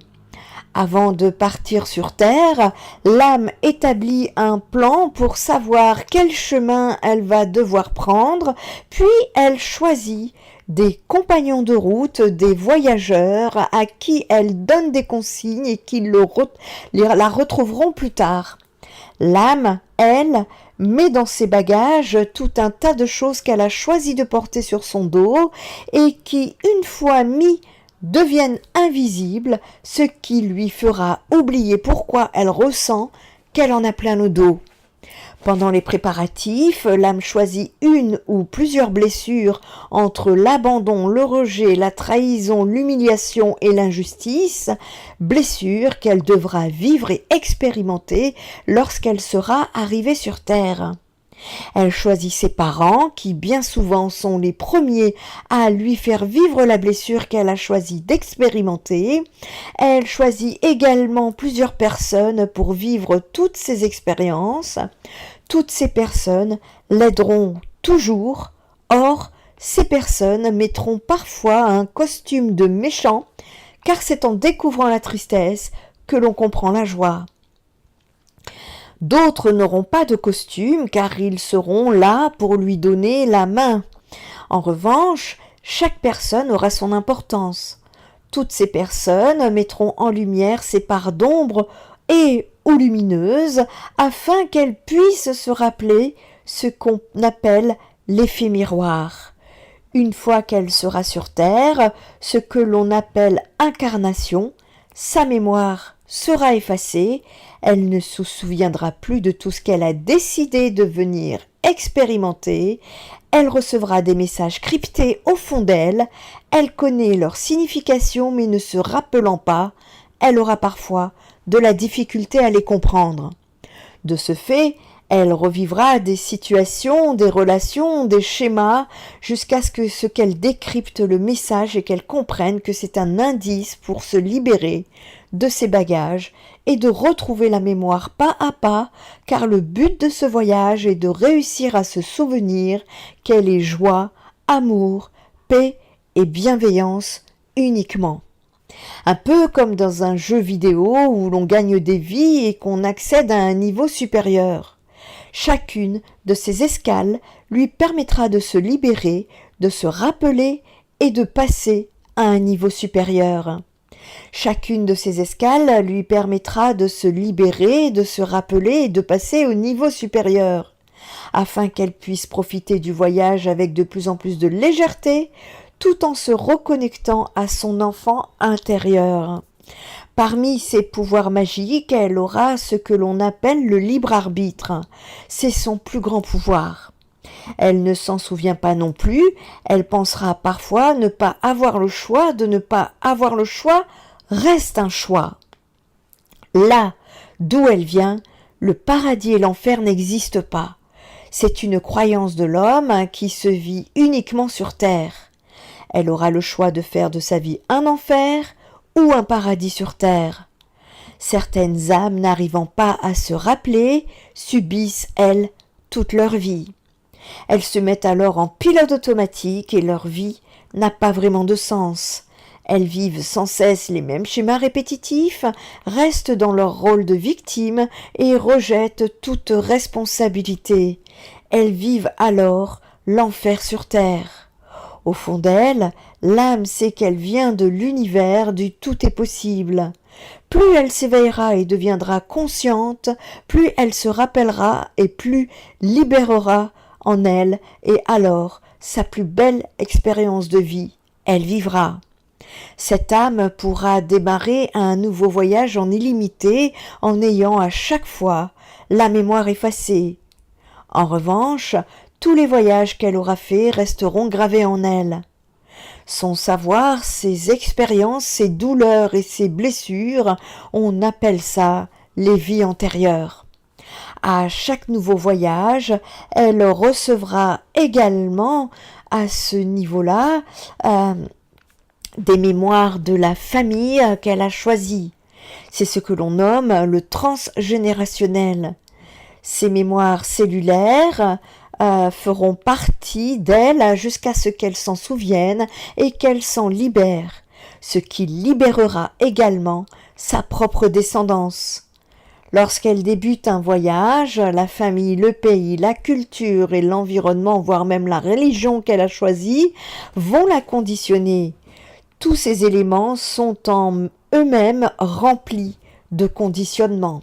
Avant de partir sur Terre, l'âme établit un plan pour savoir quel chemin elle va devoir prendre, puis elle choisit des compagnons de route, des voyageurs à qui elle donne des consignes et qui la retrouveront plus tard. L'âme, elle, met dans ses bagages tout un tas de choses qu'elle a choisi de porter sur son dos et qui, une fois mis, deviennent invisibles, ce qui lui fera oublier pourquoi elle ressent qu'elle en a plein le dos. Pendant les préparatifs, l'âme choisit une ou plusieurs blessures entre l'abandon, le rejet, la trahison, l'humiliation et l'injustice, blessures qu'elle devra vivre et expérimenter lorsqu'elle sera arrivée sur Terre. Elle choisit ses parents, qui bien souvent sont les premiers à lui faire vivre la blessure qu'elle a choisi d'expérimenter. Elle choisit également plusieurs personnes pour vivre toutes ces expériences. Toutes ces personnes l'aideront toujours. Or, ces personnes mettront parfois un costume de méchant, car c'est en découvrant la tristesse que l'on comprend la joie. D'autres n'auront pas de costume car ils seront là pour lui donner la main. En revanche, chaque personne aura son importance. Toutes ces personnes mettront en lumière ses parts d'ombre et ou lumineuses afin qu'elles puissent se rappeler ce qu'on appelle l'effet miroir. Une fois qu'elle sera sur Terre, ce que l'on appelle incarnation, sa mémoire sera effacée, elle ne se souviendra plus de tout ce qu'elle a décidé de venir expérimenter, elle recevra des messages cryptés au fond d'elle, elle connaît leur signification mais ne se rappelant pas, elle aura parfois de la difficulté à les comprendre. De ce fait, elle revivra des situations, des relations, des schémas, jusqu'à ce qu'elle décrypte le message et qu'elle comprenne que c'est un indice pour se libérer de ses bagages et de retrouver la mémoire pas à pas, car le but de ce voyage est de réussir à se souvenir qu'elle est joie, amour, paix et bienveillance uniquement. Un peu comme dans un jeu vidéo où l'on gagne des vies et qu'on accède à un niveau supérieur. Chacune de ces escales lui permettra de se libérer, de se rappeler et de passer à un niveau supérieur. Chacune de ces escales lui permettra de se libérer, de se rappeler et de passer au niveau supérieur, afin qu'elle puisse profiter du voyage avec de plus en plus de légèreté, tout en se reconnectant à son enfant intérieur. Parmi ses pouvoirs magiques, elle aura ce que l'on appelle le libre arbitre. C'est son plus grand pouvoir. Elle ne s'en souvient pas non plus, elle pensera parfois ne pas avoir le choix, de ne pas avoir le choix reste un choix. Là d'où elle vient, le paradis et l'enfer n'existent pas. C'est une croyance de l'homme qui se vit uniquement sur terre. Elle aura le choix de faire de sa vie un enfer ou un paradis sur terre. Certaines âmes n'arrivant pas à se rappeler subissent, elles, toute leur vie. Elles se mettent alors en pilote automatique et leur vie n'a pas vraiment de sens. Elles vivent sans cesse les mêmes schémas répétitifs, restent dans leur rôle de victime et rejettent toute responsabilité. Elles vivent alors l'enfer sur terre. Au fond d'elle, l'âme sait qu'elle vient de l'univers du tout est possible. Plus elle s'éveillera et deviendra consciente, plus elle se rappellera et plus libérera en elle, et alors sa plus belle expérience de vie, elle vivra. Cette âme pourra démarrer un nouveau voyage en illimité en ayant à chaque fois la mémoire effacée. En revanche, tous les voyages qu'elle aura faits resteront gravés en elle. Son savoir, ses expériences, ses douleurs et ses blessures, on appelle ça les vies antérieures. À chaque nouveau voyage, elle recevra également à ce niveau-là des mémoires de la famille qu'elle a choisie. C'est ce que l'on nomme le transgénérationnel. Ces mémoires cellulaires feront partie d'elle jusqu'à ce qu'elle s'en souvienne et qu'elle s'en libère, ce qui libérera également sa propre descendance. Lorsqu'elle débute un voyage, la famille, le pays, la culture et l'environnement, voire même la religion qu'elle a choisie, vont la conditionner. Tous ces éléments sont en eux-mêmes remplis de conditionnement.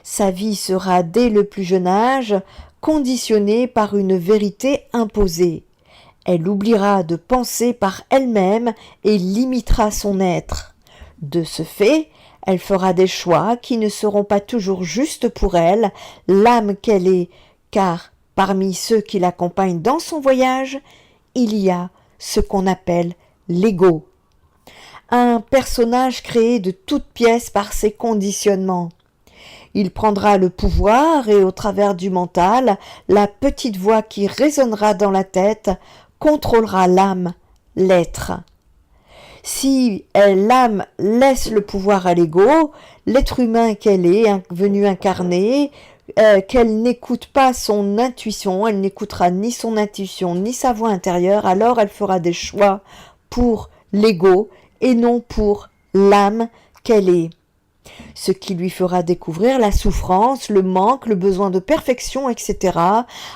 Sa vie sera dès le plus jeune âge conditionnée par une vérité imposée. Elle oubliera de penser par elle-même et limitera son être. De ce fait, elle fera des choix qui ne seront pas toujours justes pour elle, l'âme qu'elle est, car parmi ceux qui l'accompagnent dans son voyage, il y a ce qu'on appelle l'ego. Un personnage créé de toutes pièces par ses conditionnements. Il prendra le pouvoir et au travers du mental, la petite voix qui résonnera dans la tête contrôlera l'âme, l'être. Si l'âme laisse le pouvoir à l'ego, l'être humain qu'elle est venu incarner, qu'elle n'écoute pas son intuition, elle n'écoutera ni son intuition ni sa voix intérieure, alors elle fera des choix pour l'ego et non pour l'âme qu'elle est. Ce qui lui fera découvrir la souffrance, le manque, le besoin de perfection, etc.,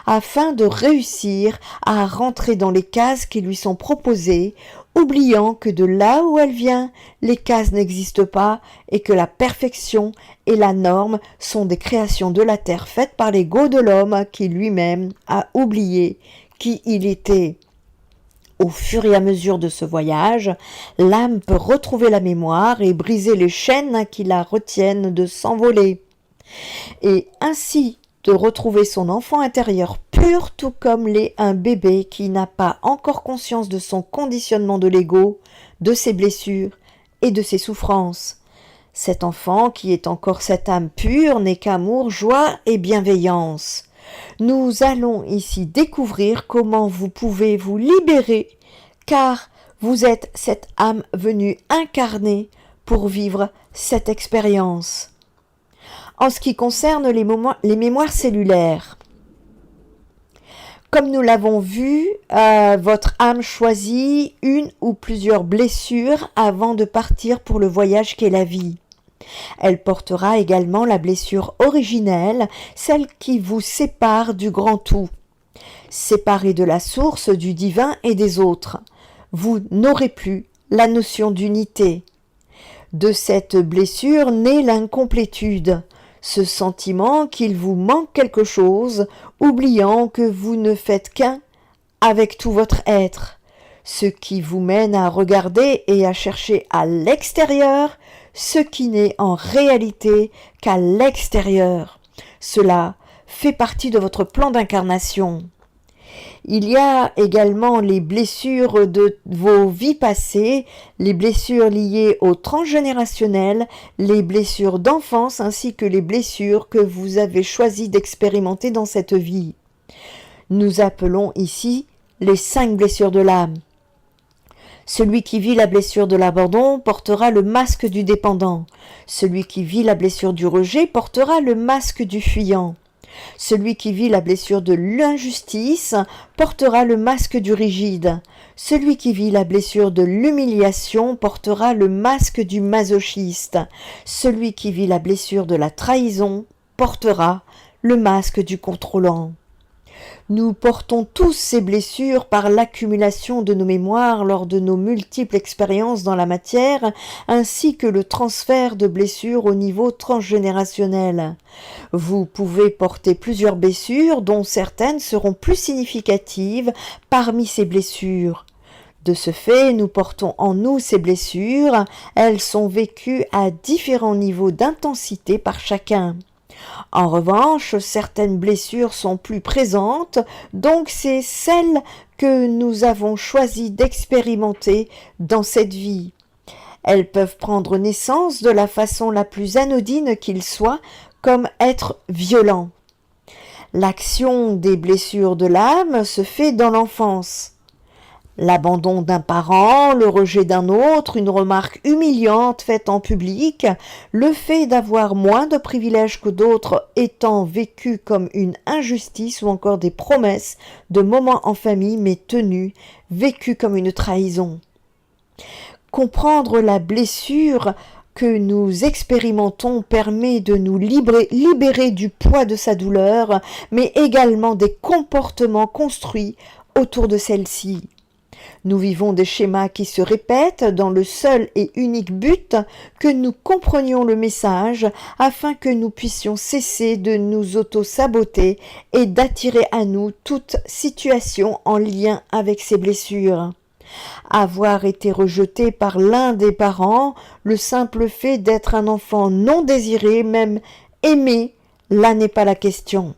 afin de réussir à rentrer dans les cases qui lui sont proposées, oubliant que de là où elle vient, les cases n'existent pas et que la perfection et la norme sont des créations de la terre faites par l'ego de l'homme qui lui-même a oublié qui il était. Au fur et à mesure de ce voyage, l'âme peut retrouver la mémoire et briser les chaînes qui la retiennent de s'envoler, et ainsi de retrouver son enfant intérieur pur, tout comme l'est un bébé qui n'a pas encore conscience de son conditionnement de l'ego, de ses blessures et de ses souffrances. Cet enfant, qui est encore cette âme pure, n'est qu'amour, joie et bienveillance. Nous allons ici découvrir comment vous pouvez vous libérer, car vous êtes cette âme venue incarner pour vivre cette expérience. En ce qui concerne les mémoires cellulaires, comme nous l'avons vu, votre âme choisit une ou plusieurs blessures avant de partir pour le voyage qu'est la vie. Elle portera également la blessure originelle, celle qui vous sépare du grand tout. Séparée de la source, du divin et des autres, vous n'aurez plus la notion d'unité. De cette blessure naît l'incomplétude, ce sentiment qu'il vous manque quelque chose, oubliant que vous ne faites qu'un avec tout votre être, ce qui vous mène à regarder et à chercher à l'extérieur ce qui n'est en réalité qu'à l'extérieur. Cela fait partie de votre plan d'incarnation. Il y a également les blessures de vos vies passées, les blessures liées au transgénérationnel, les blessures d'enfance ainsi que les blessures que vous avez choisi d'expérimenter dans cette vie. Nous appelons ici les 5 blessures de l'âme. Celui qui vit la blessure de l'abandon portera le masque du dépendant. Celui qui vit la blessure du rejet portera le masque du fuyant. Celui qui vit la blessure de l'injustice portera le masque du rigide. Celui qui vit la blessure de l'humiliation portera le masque du masochiste. Celui qui vit la blessure de la trahison portera le masque du contrôlant. Nous portons tous ces blessures par l'accumulation de nos mémoires lors de nos multiples expériences dans la matière, ainsi que le transfert de blessures au niveau transgénérationnel. Vous pouvez porter plusieurs blessures, dont certaines seront plus significatives parmi ces blessures. De ce fait, nous portons en nous ces blessures, elles sont vécues à différents niveaux d'intensité par chacun. En revanche, certaines blessures sont plus présentes, donc c'est celles que nous avons choisi d'expérimenter dans cette vie. Elles peuvent prendre naissance de la façon la plus anodine qu'il soit, comme être violent. L'action des blessures de l'âme se fait dans l'enfance. L'abandon d'un parent, le rejet d'un autre, une remarque humiliante faite en public, le fait d'avoir moins de privilèges que d'autres étant vécu comme une injustice ou encore des promesses de moments en famille mais tenues, vécues comme une trahison. Comprendre la blessure que nous expérimentons permet de nous libérer du poids de sa douleur, mais également des comportements construits autour de celle-ci. Nous vivons des schémas qui se répètent dans le seul et unique but que nous comprenions le message afin que nous puissions cesser de nous auto-saboter et d'attirer à nous toute situation en lien avec ces blessures. Avoir été rejeté par l'un des parents, le simple fait d'être un enfant non désiré, même aimé, là n'est pas la question.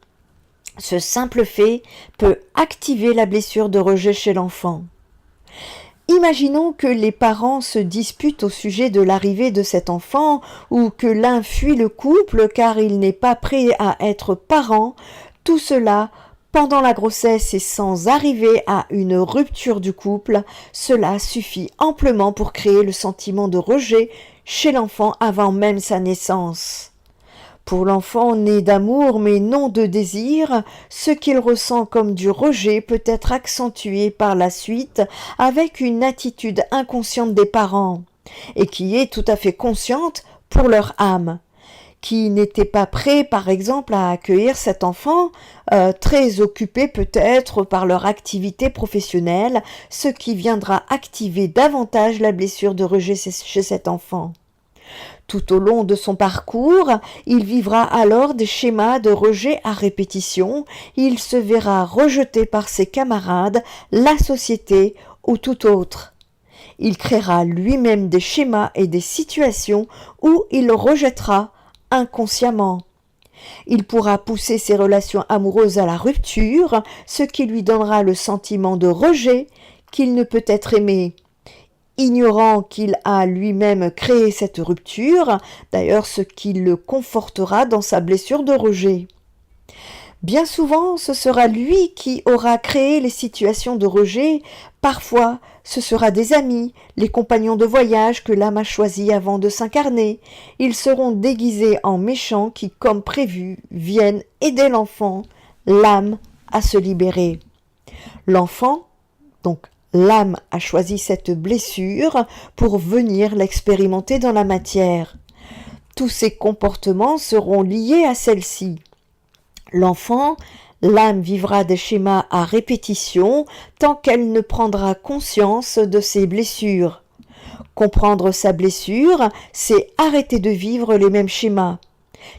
Ce simple fait peut activer la blessure de rejet chez l'enfant. Imaginons que les parents se disputent au sujet de l'arrivée de cet enfant ou que l'un fuit le couple car il n'est pas prêt à être parent, tout cela pendant la grossesse et sans arriver à une rupture du couple, cela suffit amplement pour créer le sentiment de rejet chez l'enfant avant même sa naissance. Pour l'enfant né d'amour mais non de désir, ce qu'il ressent comme du rejet peut être accentué par la suite avec une attitude inconsciente des parents, et qui est tout à fait consciente pour leur âme, qui n'étaient pas prêts par exemple à accueillir cet enfant, très occupé peut-être par leur activité professionnelle, ce qui viendra activer davantage la blessure de rejet chez cet enfant. Tout au long de son parcours, il vivra alors des schémas de rejet à répétition, il se verra rejeté par ses camarades, la société ou tout autre. Il créera lui-même des schémas et des situations où il rejettera inconsciemment. Il pourra pousser ses relations amoureuses à la rupture, ce qui lui donnera le sentiment de rejet qu'il ne peut être aimé. Ignorant qu'il a lui-même créé cette rupture, d'ailleurs ce qui le confortera dans sa blessure de rejet. Bien souvent, ce sera lui qui aura créé les situations de rejet, parfois ce sera des amis, les compagnons de voyage que l'âme a choisis avant de s'incarner. Ils seront déguisés en méchants qui, comme prévu, viennent aider l'enfant, l'âme, à se libérer. L'enfant, donc l'âme a choisi cette blessure pour venir l'expérimenter dans la matière. Tous ces comportements seront liés à celle-ci. L'enfant, l'âme vivra des schémas à répétition tant qu'elle ne prendra conscience de ses blessures. Comprendre sa blessure, c'est arrêter de vivre les mêmes schémas.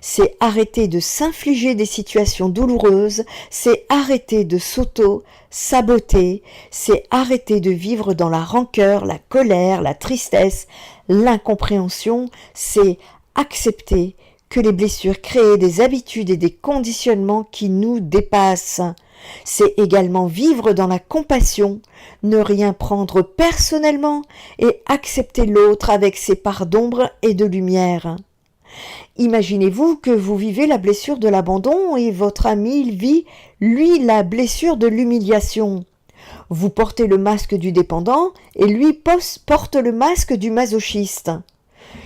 C'est arrêter de s'infliger des situations douloureuses, c'est arrêter de s'auto-saboter, c'est arrêter de vivre dans la rancœur, la colère, la tristesse, l'incompréhension, c'est accepter que les blessures créent des habitudes et des conditionnements qui nous dépassent. C'est également vivre dans la compassion, ne rien prendre personnellement et accepter l'autre avec ses parts d'ombre et de lumière. Imaginez-vous que vous vivez la blessure de l'abandon et votre ami vit, lui, la blessure de l'humiliation. Vous portez le masque du dépendant et lui porte le masque du masochiste.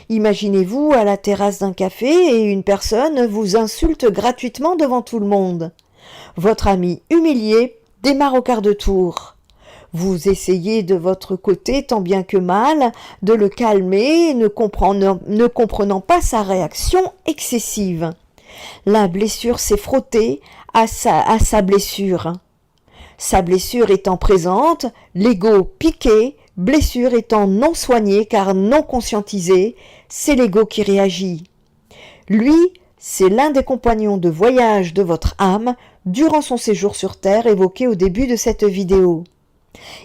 Imaginez-vous à la terrasse d'un café et une personne vous insulte gratuitement devant tout le monde. Votre ami humilié démarre au quart de tour. Vous essayez de votre côté tant bien que mal de le calmer, ne comprenant pas sa réaction excessive. La blessure s'est frottée à sa blessure. Sa blessure étant présente, l'ego piqué, blessure étant non soignée car non conscientisée, c'est l'ego qui réagit. Lui, c'est l'un des compagnons de voyage de votre âme durant son séjour sur Terre évoqué au début de cette vidéo.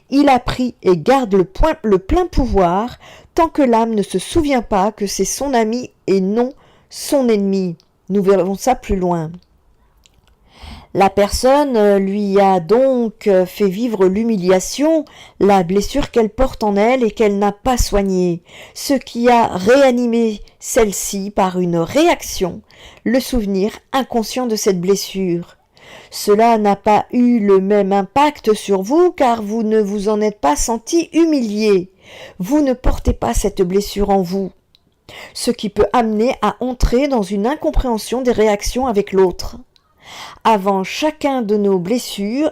Il a pris et garde le plein pouvoir tant que l'âme ne se souvient pas que c'est son ami et non son ennemi. Nous verrons ça plus loin. La personne lui a donc fait vivre l'humiliation, la blessure qu'elle porte en elle et qu'elle n'a pas soignée, ce qui a réanimé celle-ci par une réaction, le souvenir inconscient de cette blessure. Cela n'a pas eu le même impact sur vous car vous ne vous en êtes pas senti humilié. Vous ne portez pas cette blessure en vous, ce qui peut amener à entrer dans une incompréhension des réactions avec l'autre. Ayant chacun de nos blessures,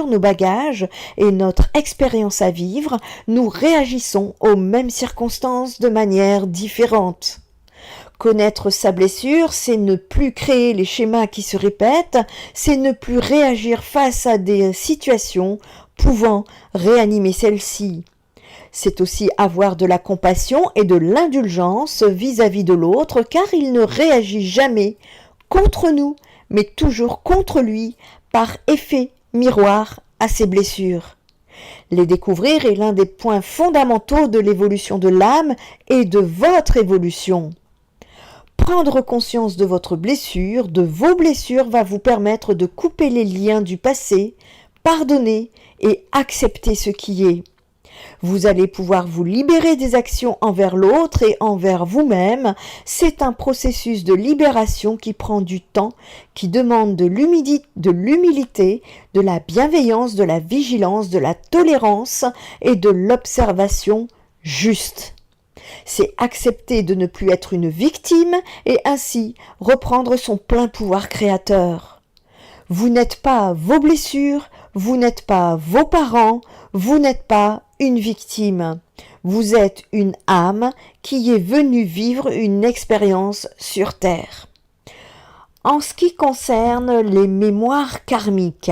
nos bagages et notre expérience à vivre, nous réagissons aux mêmes circonstances de manière différente. Connaître sa blessure, c'est ne plus créer les schémas qui se répètent, c'est ne plus réagir face à des situations pouvant réanimer celles-ci. C'est aussi avoir de la compassion et de l'indulgence vis-à-vis de l'autre, car il ne réagit jamais contre nous, mais toujours contre lui, par effet miroir à ses blessures. Les découvrir est l'un des points fondamentaux de l'évolution de l'âme et de votre évolution. Prendre conscience de votre blessure, de vos blessures, va vous permettre de couper les liens du passé, pardonner et accepter ce qui est. Vous allez pouvoir vous libérer des actions envers l'autre et envers vous-même. C'est un processus de libération qui prend du temps, qui demande de l'humilité, de la bienveillance, de la vigilance, de la tolérance et de l'observation juste. C'est accepter de ne plus être une victime et ainsi reprendre son plein pouvoir créateur. Vous n'êtes pas vos blessures, vous n'êtes pas vos parents, vous n'êtes pas une victime. Vous êtes une âme qui est venue vivre une expérience sur Terre. En ce qui concerne les mémoires karmiques,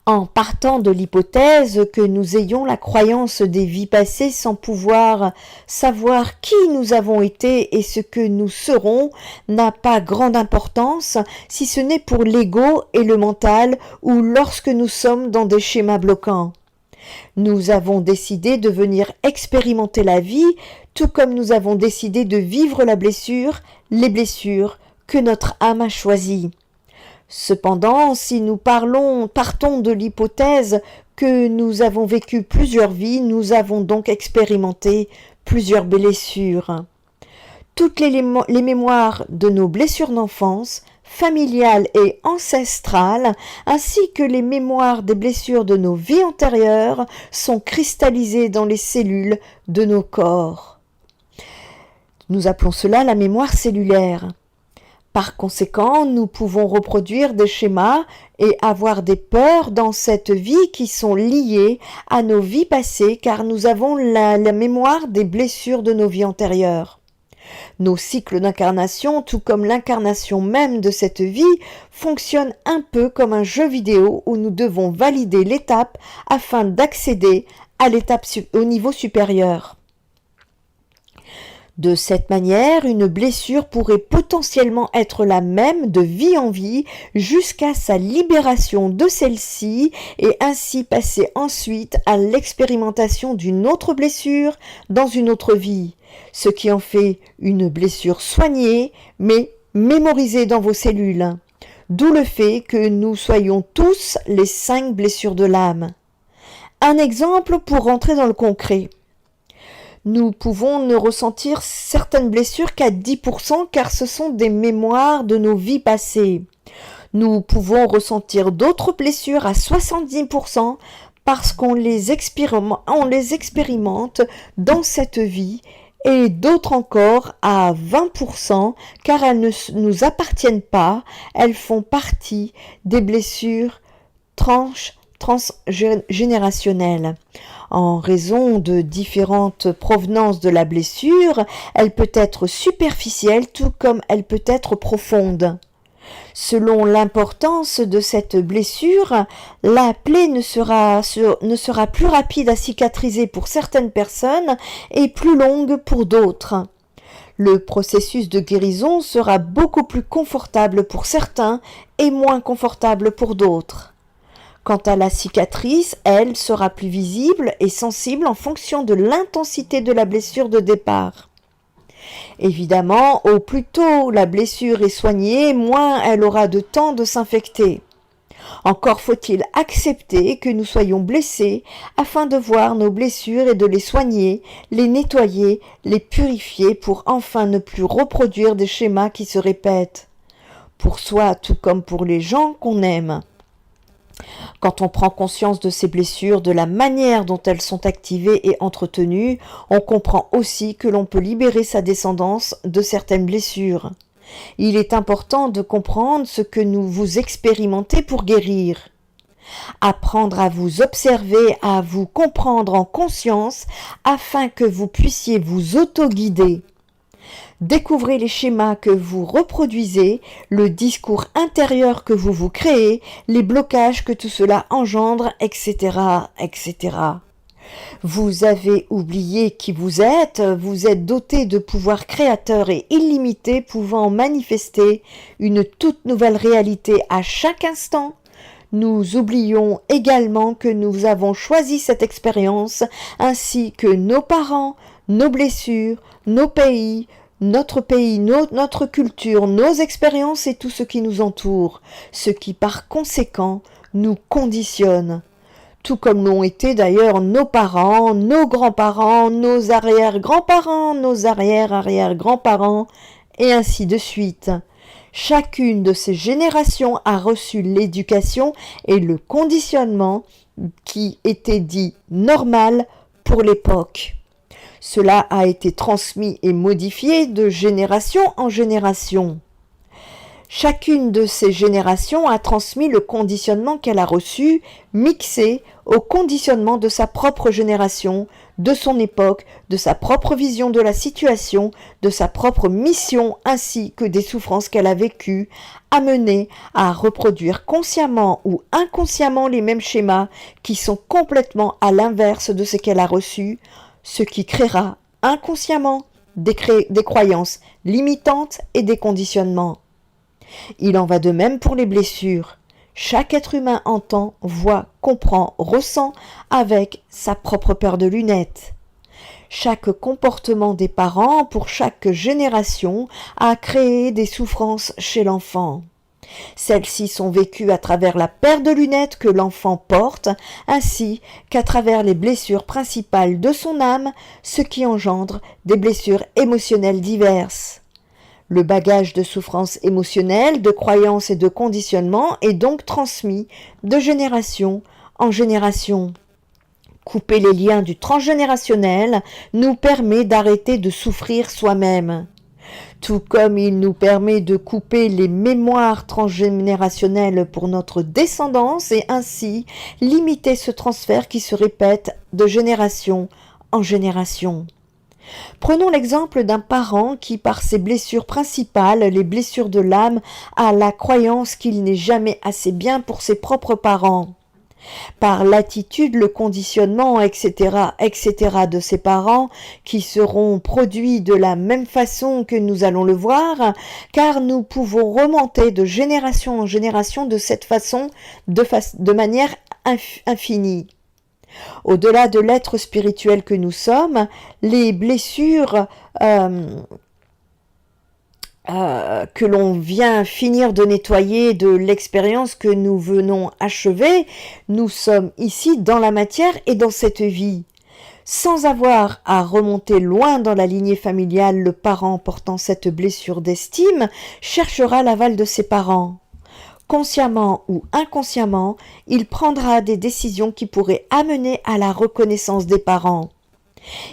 en partant de l'hypothèse que nous ayons la croyance des vies passées sans pouvoir savoir qui nous avons été et ce que nous serons, n'a pas grande importance si ce n'est pour l'ego et le mental ou lorsque nous sommes dans des schémas bloquants. Nous avons décidé de venir expérimenter la vie, tout comme nous avons décidé de vivre les blessures que notre âme a choisies. Cependant, si nous partons de l'hypothèse que nous avons vécu plusieurs vies, nous avons donc expérimenté plusieurs blessures. Toutes les mémoires de nos blessures d'enfance, familiales et ancestrales, ainsi que les mémoires des blessures de nos vies antérieures, sont cristallisées dans les cellules de nos corps. Nous appelons cela la mémoire cellulaire. Par conséquent, nous pouvons reproduire des schémas et avoir des peurs dans cette vie qui sont liées à nos vies passées car nous avons la mémoire des blessures de nos vies antérieures. Nos cycles d'incarnation, tout comme l'incarnation même de cette vie, fonctionnent un peu comme un jeu vidéo où nous devons valider l'étape afin d'accéder à au niveau supérieur. De cette manière, une blessure pourrait potentiellement être la même de vie en vie jusqu'à sa libération de celle-ci et ainsi passer ensuite à l'expérimentation d'une autre blessure dans une autre vie, ce qui en fait une blessure soignée mais mémorisée dans vos cellules. D'où le fait que nous soyons tous les 5 blessures de l'âme. Un exemple pour rentrer dans le concret. Nous pouvons ne ressentir certaines blessures qu'à 10% car ce sont des mémoires de nos vies passées. Nous pouvons ressentir d'autres blessures à 70% parce qu'on les expérimente dans cette vie et d'autres encore à 20% car elles ne nous appartiennent pas, elles font partie des blessures transgénérationnelles. En raison de différentes provenances de la blessure, elle peut être superficielle tout comme elle peut être profonde. Selon l'importance de cette blessure, la plaie ne sera plus rapide à cicatriser pour certaines personnes et plus longue pour d'autres. Le processus de guérison sera beaucoup plus confortable pour certains et moins confortable pour d'autres. Quant à la cicatrice, elle sera plus visible et sensible en fonction de l'intensité de la blessure de départ. Évidemment, au plus tôt la blessure est soignée, moins elle aura de temps de s'infecter. Encore faut-il accepter que nous soyons blessés afin de voir nos blessures et de les soigner, les nettoyer, les purifier pour enfin ne plus reproduire des schémas qui se répètent. pour soi tout comme pour les gens qu'on aime. Quand on prend conscience de ces blessures, de la manière dont elles sont activées et entretenues, on comprend aussi que l'on peut libérer sa descendance de certaines blessures. Il est important de comprendre ce que vous expérimentez pour guérir. Apprendre à vous observer, à vous comprendre en conscience afin que vous puissiez vous auto-guider. Découvrez les schémas que vous reproduisez, le discours intérieur que vous vous créez, les blocages que tout cela engendre, etc., etc. Vous avez oublié qui vous êtes doté de pouvoirs créateurs et illimités pouvant manifester une toute nouvelle réalité à chaque instant. Nous oublions également que nous avons choisi cette expérience ainsi que nos parents, nos blessures, nos pays, notre culture, nos expériences et tout ce qui nous entoure, ce qui par conséquent nous conditionne. Tout comme l'ont été d'ailleurs nos parents, nos grands-parents, nos arrière-grands-parents, nos arrière-arrière-grands-parents, et ainsi de suite. Chacune de ces générations a reçu l'éducation et le conditionnement qui était dit normal pour l'époque. Cela a été transmis et modifié de génération en génération. Chacune de ces générations a transmis le conditionnement qu'elle a reçu, mixé au conditionnement de sa propre génération, de son époque, de sa propre vision de la situation, de sa propre mission ainsi que des souffrances qu'elle a vécues, amenées à reproduire consciemment ou inconsciemment les mêmes schémas qui sont complètement à l'inverse de ce qu'elle a reçu, ce qui créera inconsciemment des croyances limitantes et des conditionnements. Il en va de même pour les blessures. Chaque être humain entend, voit, comprend, ressent avec sa propre paire de lunettes. Chaque comportement des parents pour chaque génération a créé des souffrances chez l'enfant. Celles-ci sont vécues à travers la paire de lunettes que l'enfant porte, ainsi qu'à travers les blessures principales de son âme, ce qui engendre des blessures émotionnelles diverses. Le bagage de souffrances émotionnelles, de croyances et de conditionnements est donc transmis de génération en génération. Couper les liens du transgénérationnel nous permet d'arrêter de souffrir soi-même. Tout comme il nous permet de couper les mémoires transgénérationnelles pour notre descendance et ainsi limiter ce transfert qui se répète de génération en génération. Prenons l'exemple d'un parent qui, par ses blessures principales, les blessures de l'âme, a la croyance qu'il n'est jamais assez bien pour ses propres parents. Par l'attitude, le conditionnement, etc., de ses parents, qui seront produits de la même façon que nous allons le voir, car nous pouvons remonter de génération en génération de cette façon, de manière infinie. Au-delà de l'être spirituel que nous sommes, les blessures que l'on vient finir de nettoyer de l'expérience que nous venons achever, nous sommes ici dans la matière et dans cette vie. Sans avoir à remonter loin dans la lignée familiale, le parent portant cette blessure d'estime cherchera l'aval de ses parents. Consciemment ou inconsciemment, il prendra des décisions qui pourraient amener à la reconnaissance des parents.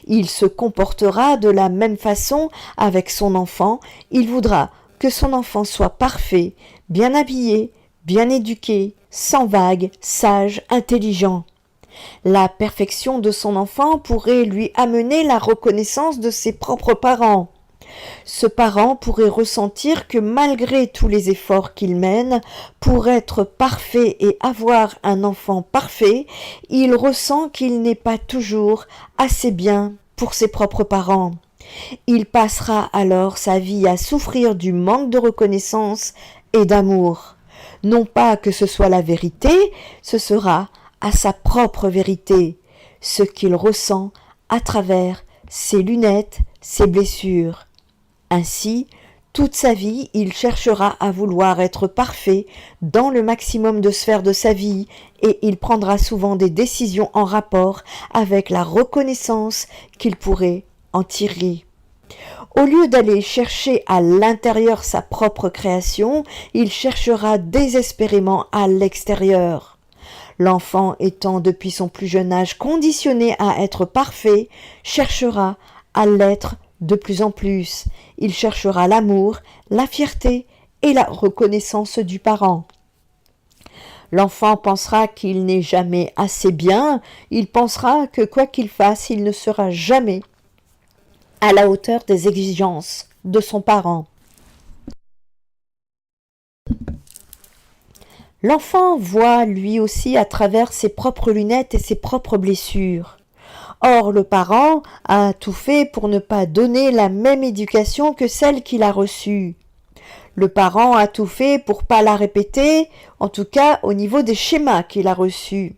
Il se comportera de la même façon avec son enfant, il voudra que son enfant soit parfait, bien habillé, bien éduqué, sans vagues, sage, intelligent. La perfection de son enfant pourrait lui amener la reconnaissance de ses propres parents. Ce parent pourrait ressentir que malgré tous les efforts qu'il mène pour être parfait et avoir un enfant parfait, il ressent qu'il n'est pas toujours assez bien pour ses propres parents. Il passera alors sa vie à souffrir du manque de reconnaissance et d'amour. Non pas que ce soit la vérité, ce sera à sa propre vérité, ce qu'il ressent à travers ses lunettes, ses blessures. Ainsi, toute sa vie, il cherchera à vouloir être parfait dans le maximum de sphères de sa vie et il prendra souvent des décisions en rapport avec la reconnaissance qu'il pourrait en tirer. Au lieu d'aller chercher à l'intérieur sa propre création, il cherchera désespérément à l'extérieur. L'enfant étant depuis son plus jeune âge conditionné à être parfait, cherchera à l'être de plus en plus. Il cherchera l'amour, la fierté et la reconnaissance du parent. L'enfant pensera qu'il n'est jamais assez bien, il pensera que quoi qu'il fasse, il ne sera jamais à la hauteur des exigences de son parent. L'enfant voit lui aussi à travers ses propres lunettes et ses propres blessures. Or, le parent a tout fait pour ne pas donner la même éducation que celle qu'il a reçue. Le parent a tout fait pour pas la répéter, en tout cas au niveau des schémas qu'il a reçus.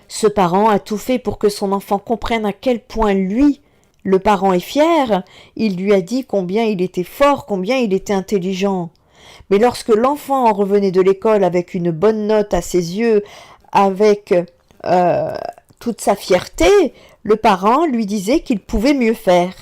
Ce parent a tout fait pour que son enfant comprenne à quel point lui, le parent, est fier. Il lui a dit combien il était fort, combien il était intelligent. Mais lorsque l'enfant en revenait de l'école avec une bonne note à ses yeux, avec toute sa fierté, le parent lui disait qu'il pouvait mieux faire.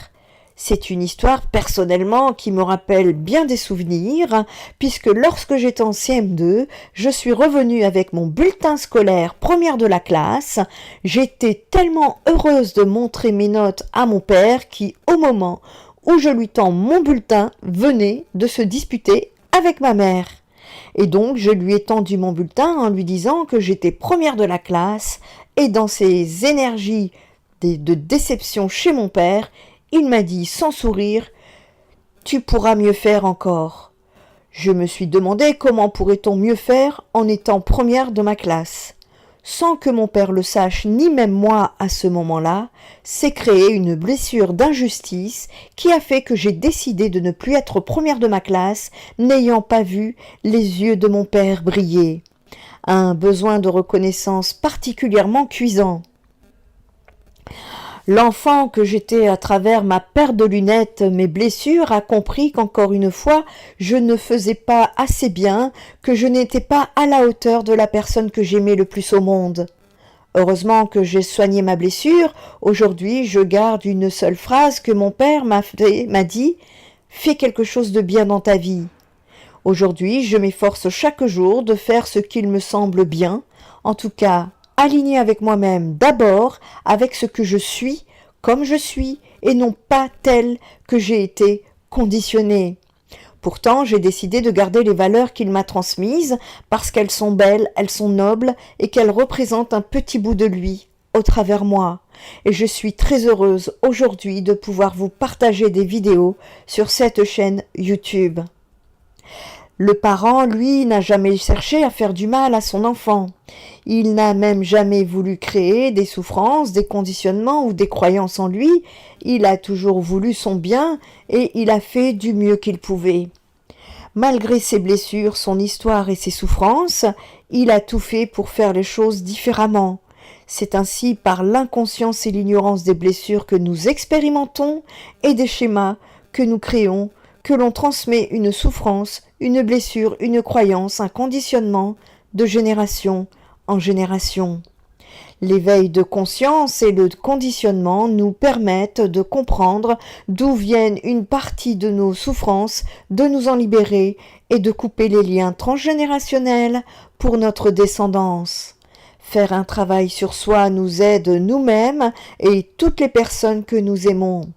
C'est une histoire personnellement qui me rappelle bien des souvenirs, puisque lorsque j'étais en CM2, je suis revenue avec mon bulletin scolaire première de la classe. J'étais tellement heureuse de montrer mes notes à mon père qui, au moment où je lui tends mon bulletin, venait de se disputer avec ma mère. Et donc je lui ai tendu mon bulletin en lui disant que j'étais première de la classe, et dans ses énergies de déception chez mon père, il m'a dit sans sourire « Tu pourras mieux faire encore ». Je me suis demandé comment pourrait-on mieux faire en étant première de ma classe. Sans que mon père le sache, ni même moi à ce moment-là, s'est créée une blessure d'injustice qui a fait que j'ai décidé de ne plus être première de ma classe, n'ayant pas vu les yeux de mon père briller. Un besoin de reconnaissance particulièrement cuisant. L'enfant que j'étais à travers ma paire de lunettes, mes blessures, a compris qu'encore une fois, je ne faisais pas assez bien, que je n'étais pas à la hauteur de la personne que j'aimais le plus au monde. Heureusement que j'ai soigné ma blessure. Aujourd'hui, je garde une seule phrase que mon père m'a dit « Fais quelque chose de bien dans ta vie ». Aujourd'hui, je m'efforce chaque jour de faire ce qu'il me semble bien, en tout cas aligné avec moi-même d'abord, avec ce que je suis, comme je suis, et non pas tel que j'ai été conditionné. Pourtant, j'ai décidé de garder les valeurs qu'il m'a transmises, parce qu'elles sont belles, elles sont nobles, et qu'elles représentent un petit bout de lui, au travers moi. Et je suis très heureuse aujourd'hui de pouvoir vous partager des vidéos sur cette chaîne YouTube. Le parent, lui, n'a jamais cherché à faire du mal à son enfant. Il n'a même jamais voulu créer des souffrances, des conditionnements ou des croyances en lui. Il a toujours voulu son bien et il a fait du mieux qu'il pouvait. Malgré ses blessures, son histoire et ses souffrances, il a tout fait pour faire les choses différemment. C'est ainsi par l'inconscience et l'ignorance des blessures que nous expérimentons et des schémas que nous créons que l'on transmet une souffrance, une blessure, une croyance, un conditionnement de génération en génération. L'éveil de conscience et le conditionnement nous permettent de comprendre d'où viennent une partie de nos souffrances, de nous en libérer et de couper les liens transgénérationnels pour notre descendance. Faire un travail sur soi nous aide nous-mêmes et toutes les personnes que nous aimons.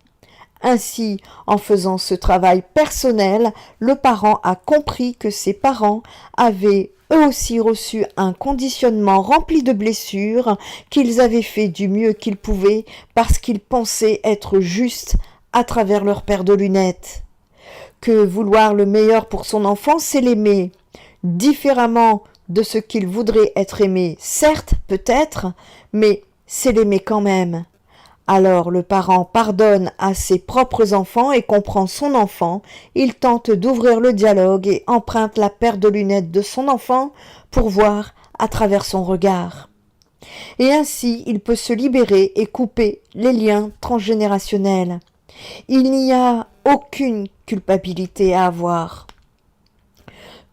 Ainsi, en faisant ce travail personnel, le parent a compris que ses parents avaient eux aussi reçu un conditionnement rempli de blessures, qu'ils avaient fait du mieux qu'ils pouvaient parce qu'ils pensaient être justes à travers leur paire de lunettes. Que vouloir le meilleur pour son enfant, c'est l'aimer, différemment de ce qu'il voudrait être aimé, certes, peut-être, mais c'est l'aimer quand même. Alors le parent pardonne à ses propres enfants et comprend son enfant, il tente d'ouvrir le dialogue et emprunte la paire de lunettes de son enfant pour voir à travers son regard. Et ainsi il peut se libérer et couper les liens transgénérationnels. Il n'y a aucune culpabilité à avoir.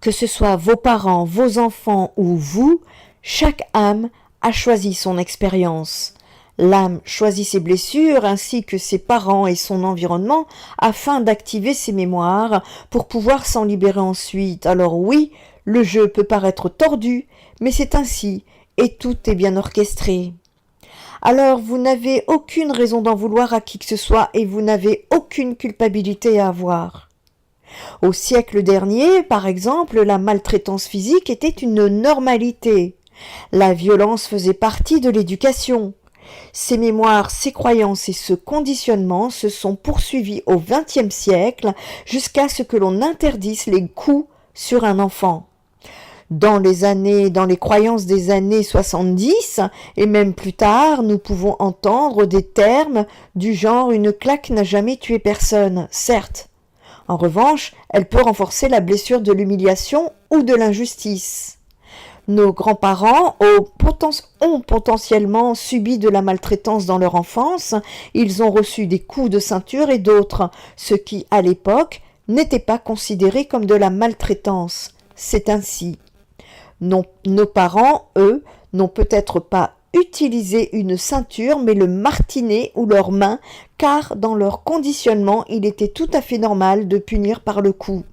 Que ce soit vos parents, vos enfants ou vous, chaque âme a choisi son expérience. L'âme choisit ses blessures ainsi que ses parents et son environnement afin d'activer ses mémoires pour pouvoir s'en libérer ensuite. Alors oui, le jeu peut paraître tordu, mais c'est ainsi et tout est bien orchestré. Alors vous n'avez aucune raison d'en vouloir à qui que ce soit et vous n'avez aucune culpabilité à avoir. Au siècle dernier, par exemple, la maltraitance physique était une normalité. La violence faisait partie de l'éducation. Ces mémoires, ces croyances et ce conditionnement se sont poursuivis au XXe siècle jusqu'à ce que l'on interdise les coups sur un enfant. Dans les croyances des années 70 et même plus tard, nous pouvons entendre des termes du genre « une claque n'a jamais tué personne », certes. En revanche, elle peut renforcer la blessure de l'humiliation ou de l'injustice. Nos grands-parents ont potentiellement subi de la maltraitance dans leur enfance, ils ont reçu des coups de ceinture et d'autres, ce qui, à l'époque, n'était pas considéré comme de la maltraitance. C'est ainsi. Nos parents, eux, n'ont peut-être pas utilisé une ceinture, mais le martinet ou leurs mains, car dans leur conditionnement, il était tout à fait normal de punir par le coup.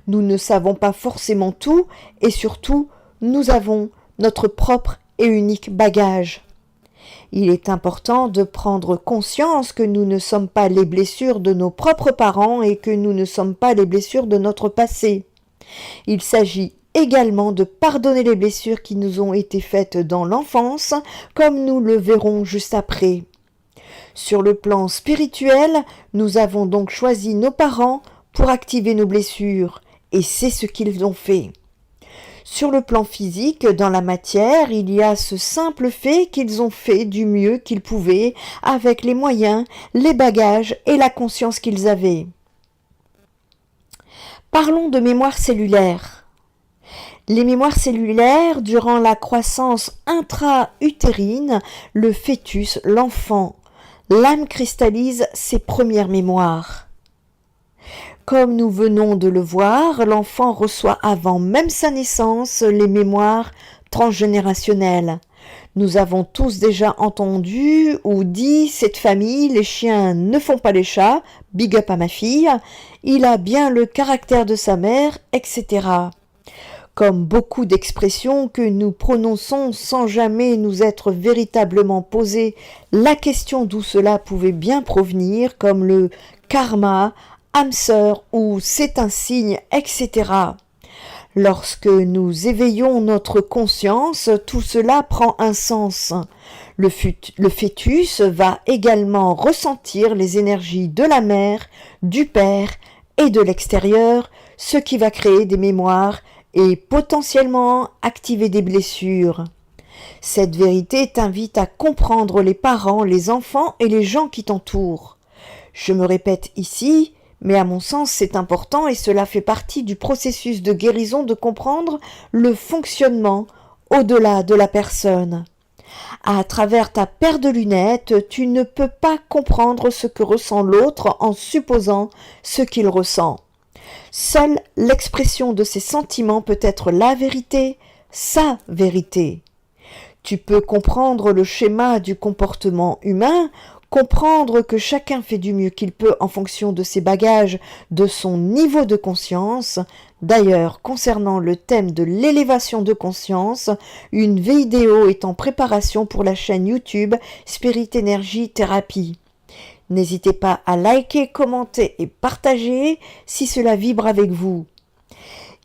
Nous ne savons pas forcément tout, et surtout, nous avons notre propre et unique bagage. Il est important de prendre conscience que nous ne sommes pas les blessures de nos propres parents et que nous ne sommes pas les blessures de notre passé. Il s'agit également de pardonner les blessures qui nous ont été faites dans l'enfance, comme nous le verrons juste après. Sur le plan spirituel, nous avons donc choisi nos parents pour activer nos blessures, et c'est ce qu'ils ont fait. Sur le plan physique, dans la matière, il y a ce simple fait qu'ils ont fait du mieux qu'ils pouvaient avec les moyens, les bagages et la conscience qu'ils avaient. Parlons de mémoire cellulaire. Les mémoires cellulaires, durant la croissance intra-utérine, le fœtus, l'enfant, l'âme cristallise ses premières mémoires. Comme nous venons de le voir, l'enfant reçoit avant même sa naissance les mémoires transgénérationnelles. Nous avons tous déjà entendu ou dit « cette famille, les chiens ne font pas les chats, big up à ma fille, il a bien le caractère de sa mère, etc. » Comme beaucoup d'expressions que nous prononçons sans jamais nous être véritablement posé la question d'où cela pouvait bien provenir, comme le karma, âme sœur ou c'est un signe, etc. Lorsque nous éveillons notre conscience, tout cela prend un sens. Le fœtus va également ressentir les énergies de la mère, du père et de l'extérieur, ce qui va créer des mémoires et potentiellement activer des blessures. Cette vérité t'invite à comprendre les parents, les enfants et les gens qui t'entourent. Je me répète ici, mais à mon sens c'est important et cela fait partie du processus de guérison de comprendre le fonctionnement au-delà de la personne. À travers ta paire de lunettes, tu ne peux pas comprendre ce que ressent l'autre en supposant ce qu'il ressent. Seule l'expression de ses sentiments peut être la vérité, sa vérité. Tu peux comprendre le schéma du comportement humain, comprendre que chacun fait du mieux qu'il peut en fonction de ses bagages, de son niveau de conscience. D'ailleurs, concernant le thème de l'élévation de conscience, une vidéo est en préparation pour la chaîne YouTube Spirit Energy Thérapie. N'hésitez pas à liker, commenter et partager si cela vibre avec vous.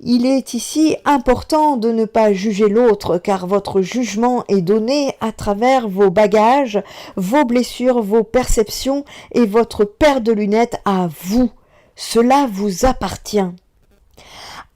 Il est ici important de ne pas juger l'autre car votre jugement est donné à travers vos bagages, vos blessures, vos perceptions et votre paire de lunettes à vous. Cela vous appartient.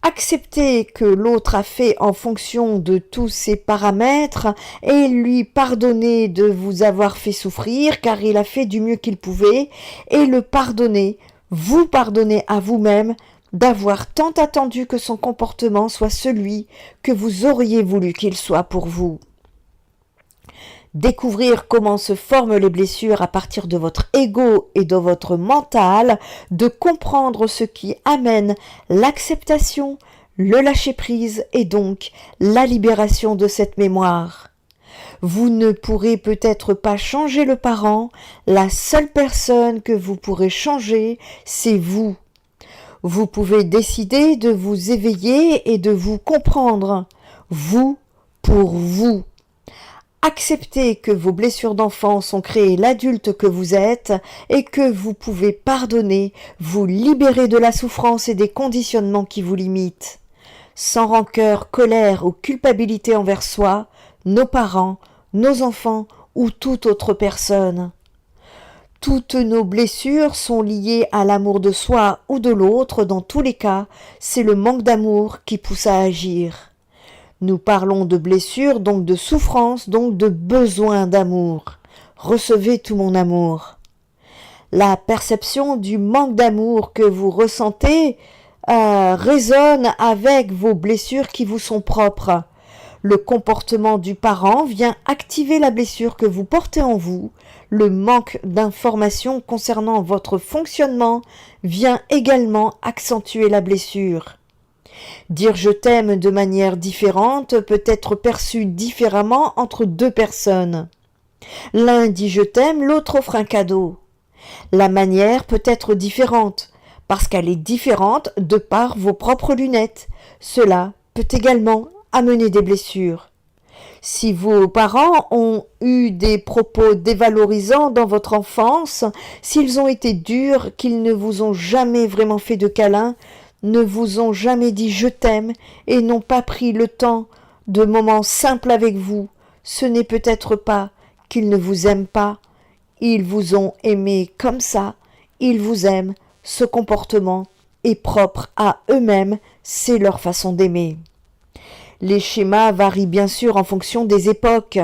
Acceptez que l'autre a fait en fonction de tous ces paramètres et lui pardonner de vous avoir fait souffrir car il a fait du mieux qu'il pouvait et le pardonner, vous pardonner à vous-même d'avoir tant attendu que son comportement soit celui que vous auriez voulu qu'il soit pour vous. Découvrir comment se forment les blessures à partir de votre ego et de votre mental, de comprendre ce qui amène l'acceptation, le lâcher-prise et donc la libération de cette mémoire. Vous ne pourrez peut-être pas changer le parent, la seule personne que vous pourrez changer, c'est vous. Vous pouvez décider de vous éveiller et de vous comprendre, vous pour vous. Acceptez que vos blessures d'enfance ont créé l'adulte que vous êtes et que vous pouvez pardonner, vous libérer de la souffrance et des conditionnements qui vous limitent. Sans rancœur, colère ou culpabilité envers soi, nos parents, nos enfants ou toute autre personne. Toutes nos blessures sont liées à l'amour de soi ou de l'autre. Dans tous les cas, c'est le manque d'amour qui pousse à agir. Nous parlons de blessures, donc de souffrance, donc de besoin d'amour. Recevez tout mon amour. La perception du manque d'amour que vous ressentez résonne avec vos blessures qui vous sont propres. Le comportement du parent vient activer la blessure que vous portez en vous. Le manque d'informations concernant votre fonctionnement vient également accentuer la blessure. Dire je t'aime de manière différente peut être perçu différemment entre deux personnes. L'un dit je t'aime, l'autre offre un cadeau. La manière peut être différente, parce qu'elle est différente de par vos propres lunettes. Cela peut également amener des blessures. Si vos parents ont eu des propos dévalorisants dans votre enfance, s'ils ont été durs, qu'ils ne vous ont jamais vraiment fait de câlin, ne vous ont jamais dit je t'aime et n'ont pas pris le temps de moments simples avec vous, ce n'est peut-être pas qu'ils ne vous aiment pas, ils vous ont aimé comme ça, ils vous aiment, ce comportement est propre à eux-mêmes, c'est leur façon d'aimer. Les schémas varient bien sûr en fonction des époques,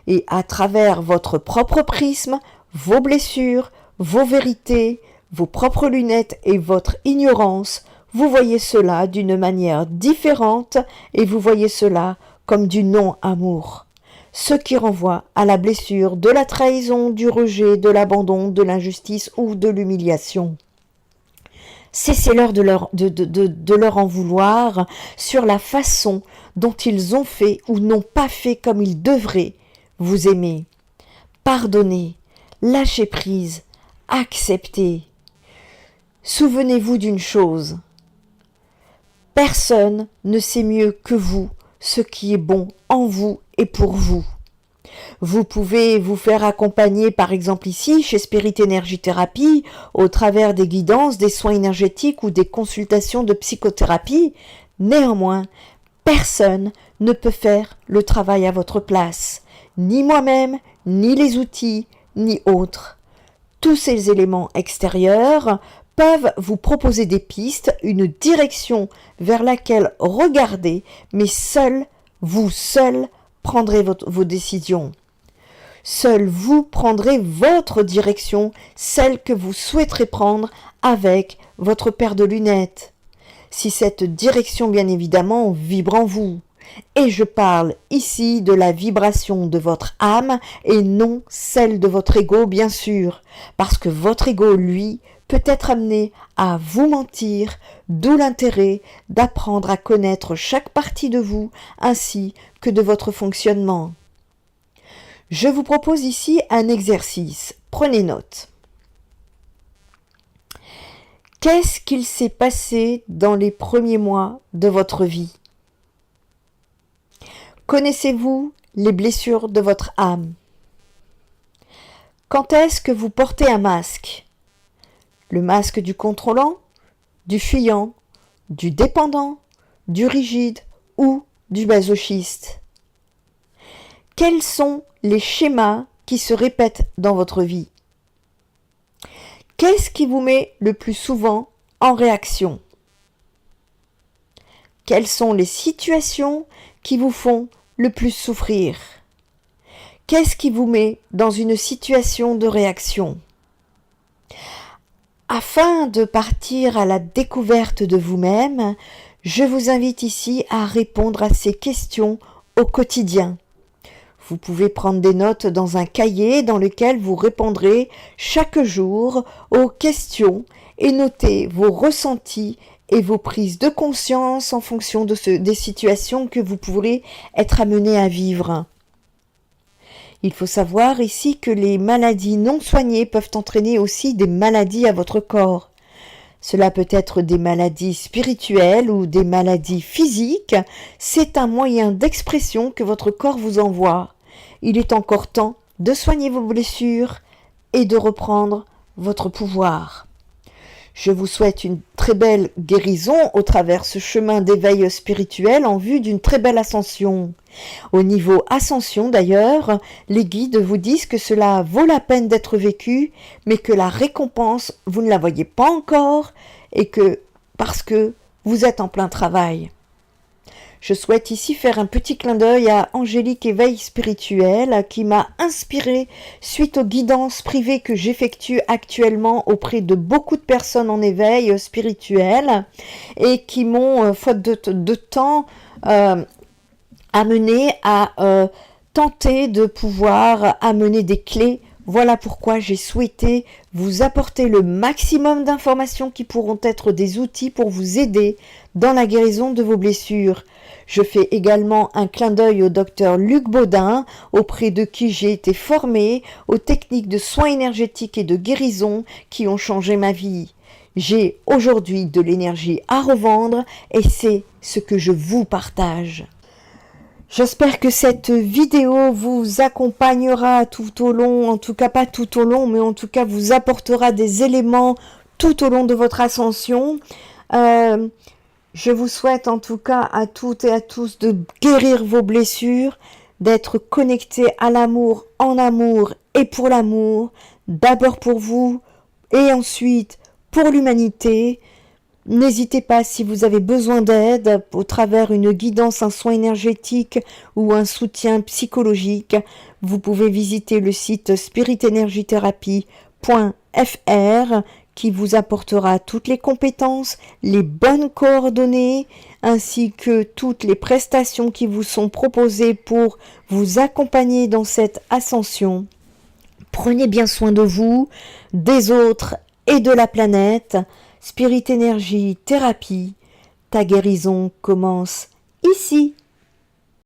et à travers votre propre prisme, vos blessures, vos vérités, vos propres lunettes et votre ignorance, vous voyez cela d'une manière différente et vous voyez cela comme du non-amour, ce qui renvoie à la blessure de la trahison, du rejet, de l'abandon, de l'injustice ou de l'humiliation. Cessez-leur de leur en vouloir sur la façon dont ils ont fait ou n'ont pas fait comme ils devraient vous aimer. Pardonnez, lâchez prise, acceptez. Souvenez-vous d'une chose. Personne ne sait mieux que vous ce qui est bon en vous et pour vous. Vous pouvez vous faire accompagner, par exemple ici, chez Spirit Energy Thérapie, au travers des guidances, des soins énergétiques ou des consultations de psychothérapie. Néanmoins, personne ne peut faire le travail à votre place. Ni moi-même, ni les outils, ni autres. Tous ces éléments extérieurs peuvent vous proposer des pistes, une direction vers laquelle regarder, mais vous seul, prendrez vos décisions. Seul vous prendrez votre direction, celle que vous souhaiterez prendre avec votre paire de lunettes. Si cette direction, bien évidemment, vibre en vous. Et je parle ici de la vibration de votre âme et non celle de votre ego, bien sûr, parce que votre ego, lui, peut être amené à vous mentir, d'où l'intérêt d'apprendre à connaître chaque partie de vous ainsi que de votre fonctionnement. Je vous propose ici un exercice. Prenez note. Qu'est-ce qu'il s'est passé dans les premiers mois de votre vie? Connaissez-vous les blessures de votre âme? Quand est-ce que vous portez un masque? Le masque du contrôlant, du fuyant, du dépendant, du rigide ou du masochiste? Quels sont les schémas qui se répètent dans votre vie? Qu'est-ce qui vous met le plus souvent en réaction? Quelles sont les situations qui vous font le plus souffrir? Qu'est-ce qui vous met dans une situation de réaction? Afin de partir à la découverte de vous-même, je vous invite ici à répondre à ces questions au quotidien. Vous pouvez prendre des notes dans un cahier dans lequel vous répondrez chaque jour aux questions et noter vos ressentis et vos prises de conscience en fonction des situations que vous pourrez être amené à vivre. Il faut savoir ici que les maladies non soignées peuvent entraîner aussi des maladies à votre corps. Cela peut être des maladies spirituelles ou des maladies physiques. C'est un moyen d'expression que votre corps vous envoie. Il est encore temps de soigner vos blessures et de reprendre votre pouvoir. Je vous souhaite une très belle guérison au travers ce chemin d'éveil spirituel en vue d'une très belle ascension. Au niveau ascension d'ailleurs, les guides vous disent que cela vaut la peine d'être vécu, mais que la récompense, vous ne la voyez pas encore, et que parce que vous êtes en plein travail. Je souhaite ici faire un petit clin d'œil à Angélique Éveil Spirituel qui m'a inspiré suite aux guidances privées que j'effectue actuellement auprès de beaucoup de personnes en éveil spirituel et qui m'ont, faute de temps, amené à tenter de pouvoir amener des clés. Voilà pourquoi j'ai souhaité vous apporter le maximum d'informations qui pourront être des outils pour vous aider dans la guérison de vos blessures. Je fais également un clin d'œil au docteur Luc Baudin, auprès de qui j'ai été formée aux techniques de soins énergétiques et de guérison qui ont changé ma vie. J'ai aujourd'hui de l'énergie à revendre et c'est ce que je vous partage. J'espère que cette vidéo vous accompagnera tout au long, en tout cas pas tout au long, mais en tout cas vous apportera des éléments tout au long de votre ascension. Je vous souhaite en tout cas à toutes et à tous de guérir vos blessures, d'être connectés à l'amour, en amour et pour l'amour, d'abord pour vous et ensuite pour l'humanité. N'hésitez pas si vous avez besoin d'aide au travers une guidance, un soin énergétique ou un soutien psychologique. Vous pouvez visiter le site spiritenergiethérapie.fr qui vous apportera toutes les compétences, les bonnes coordonnées, ainsi que toutes les prestations qui vous sont proposées pour vous accompagner dans cette ascension. Prenez bien soin de vous, des autres et de la planète. Spirit Energy Thérapie, ta guérison commence ici.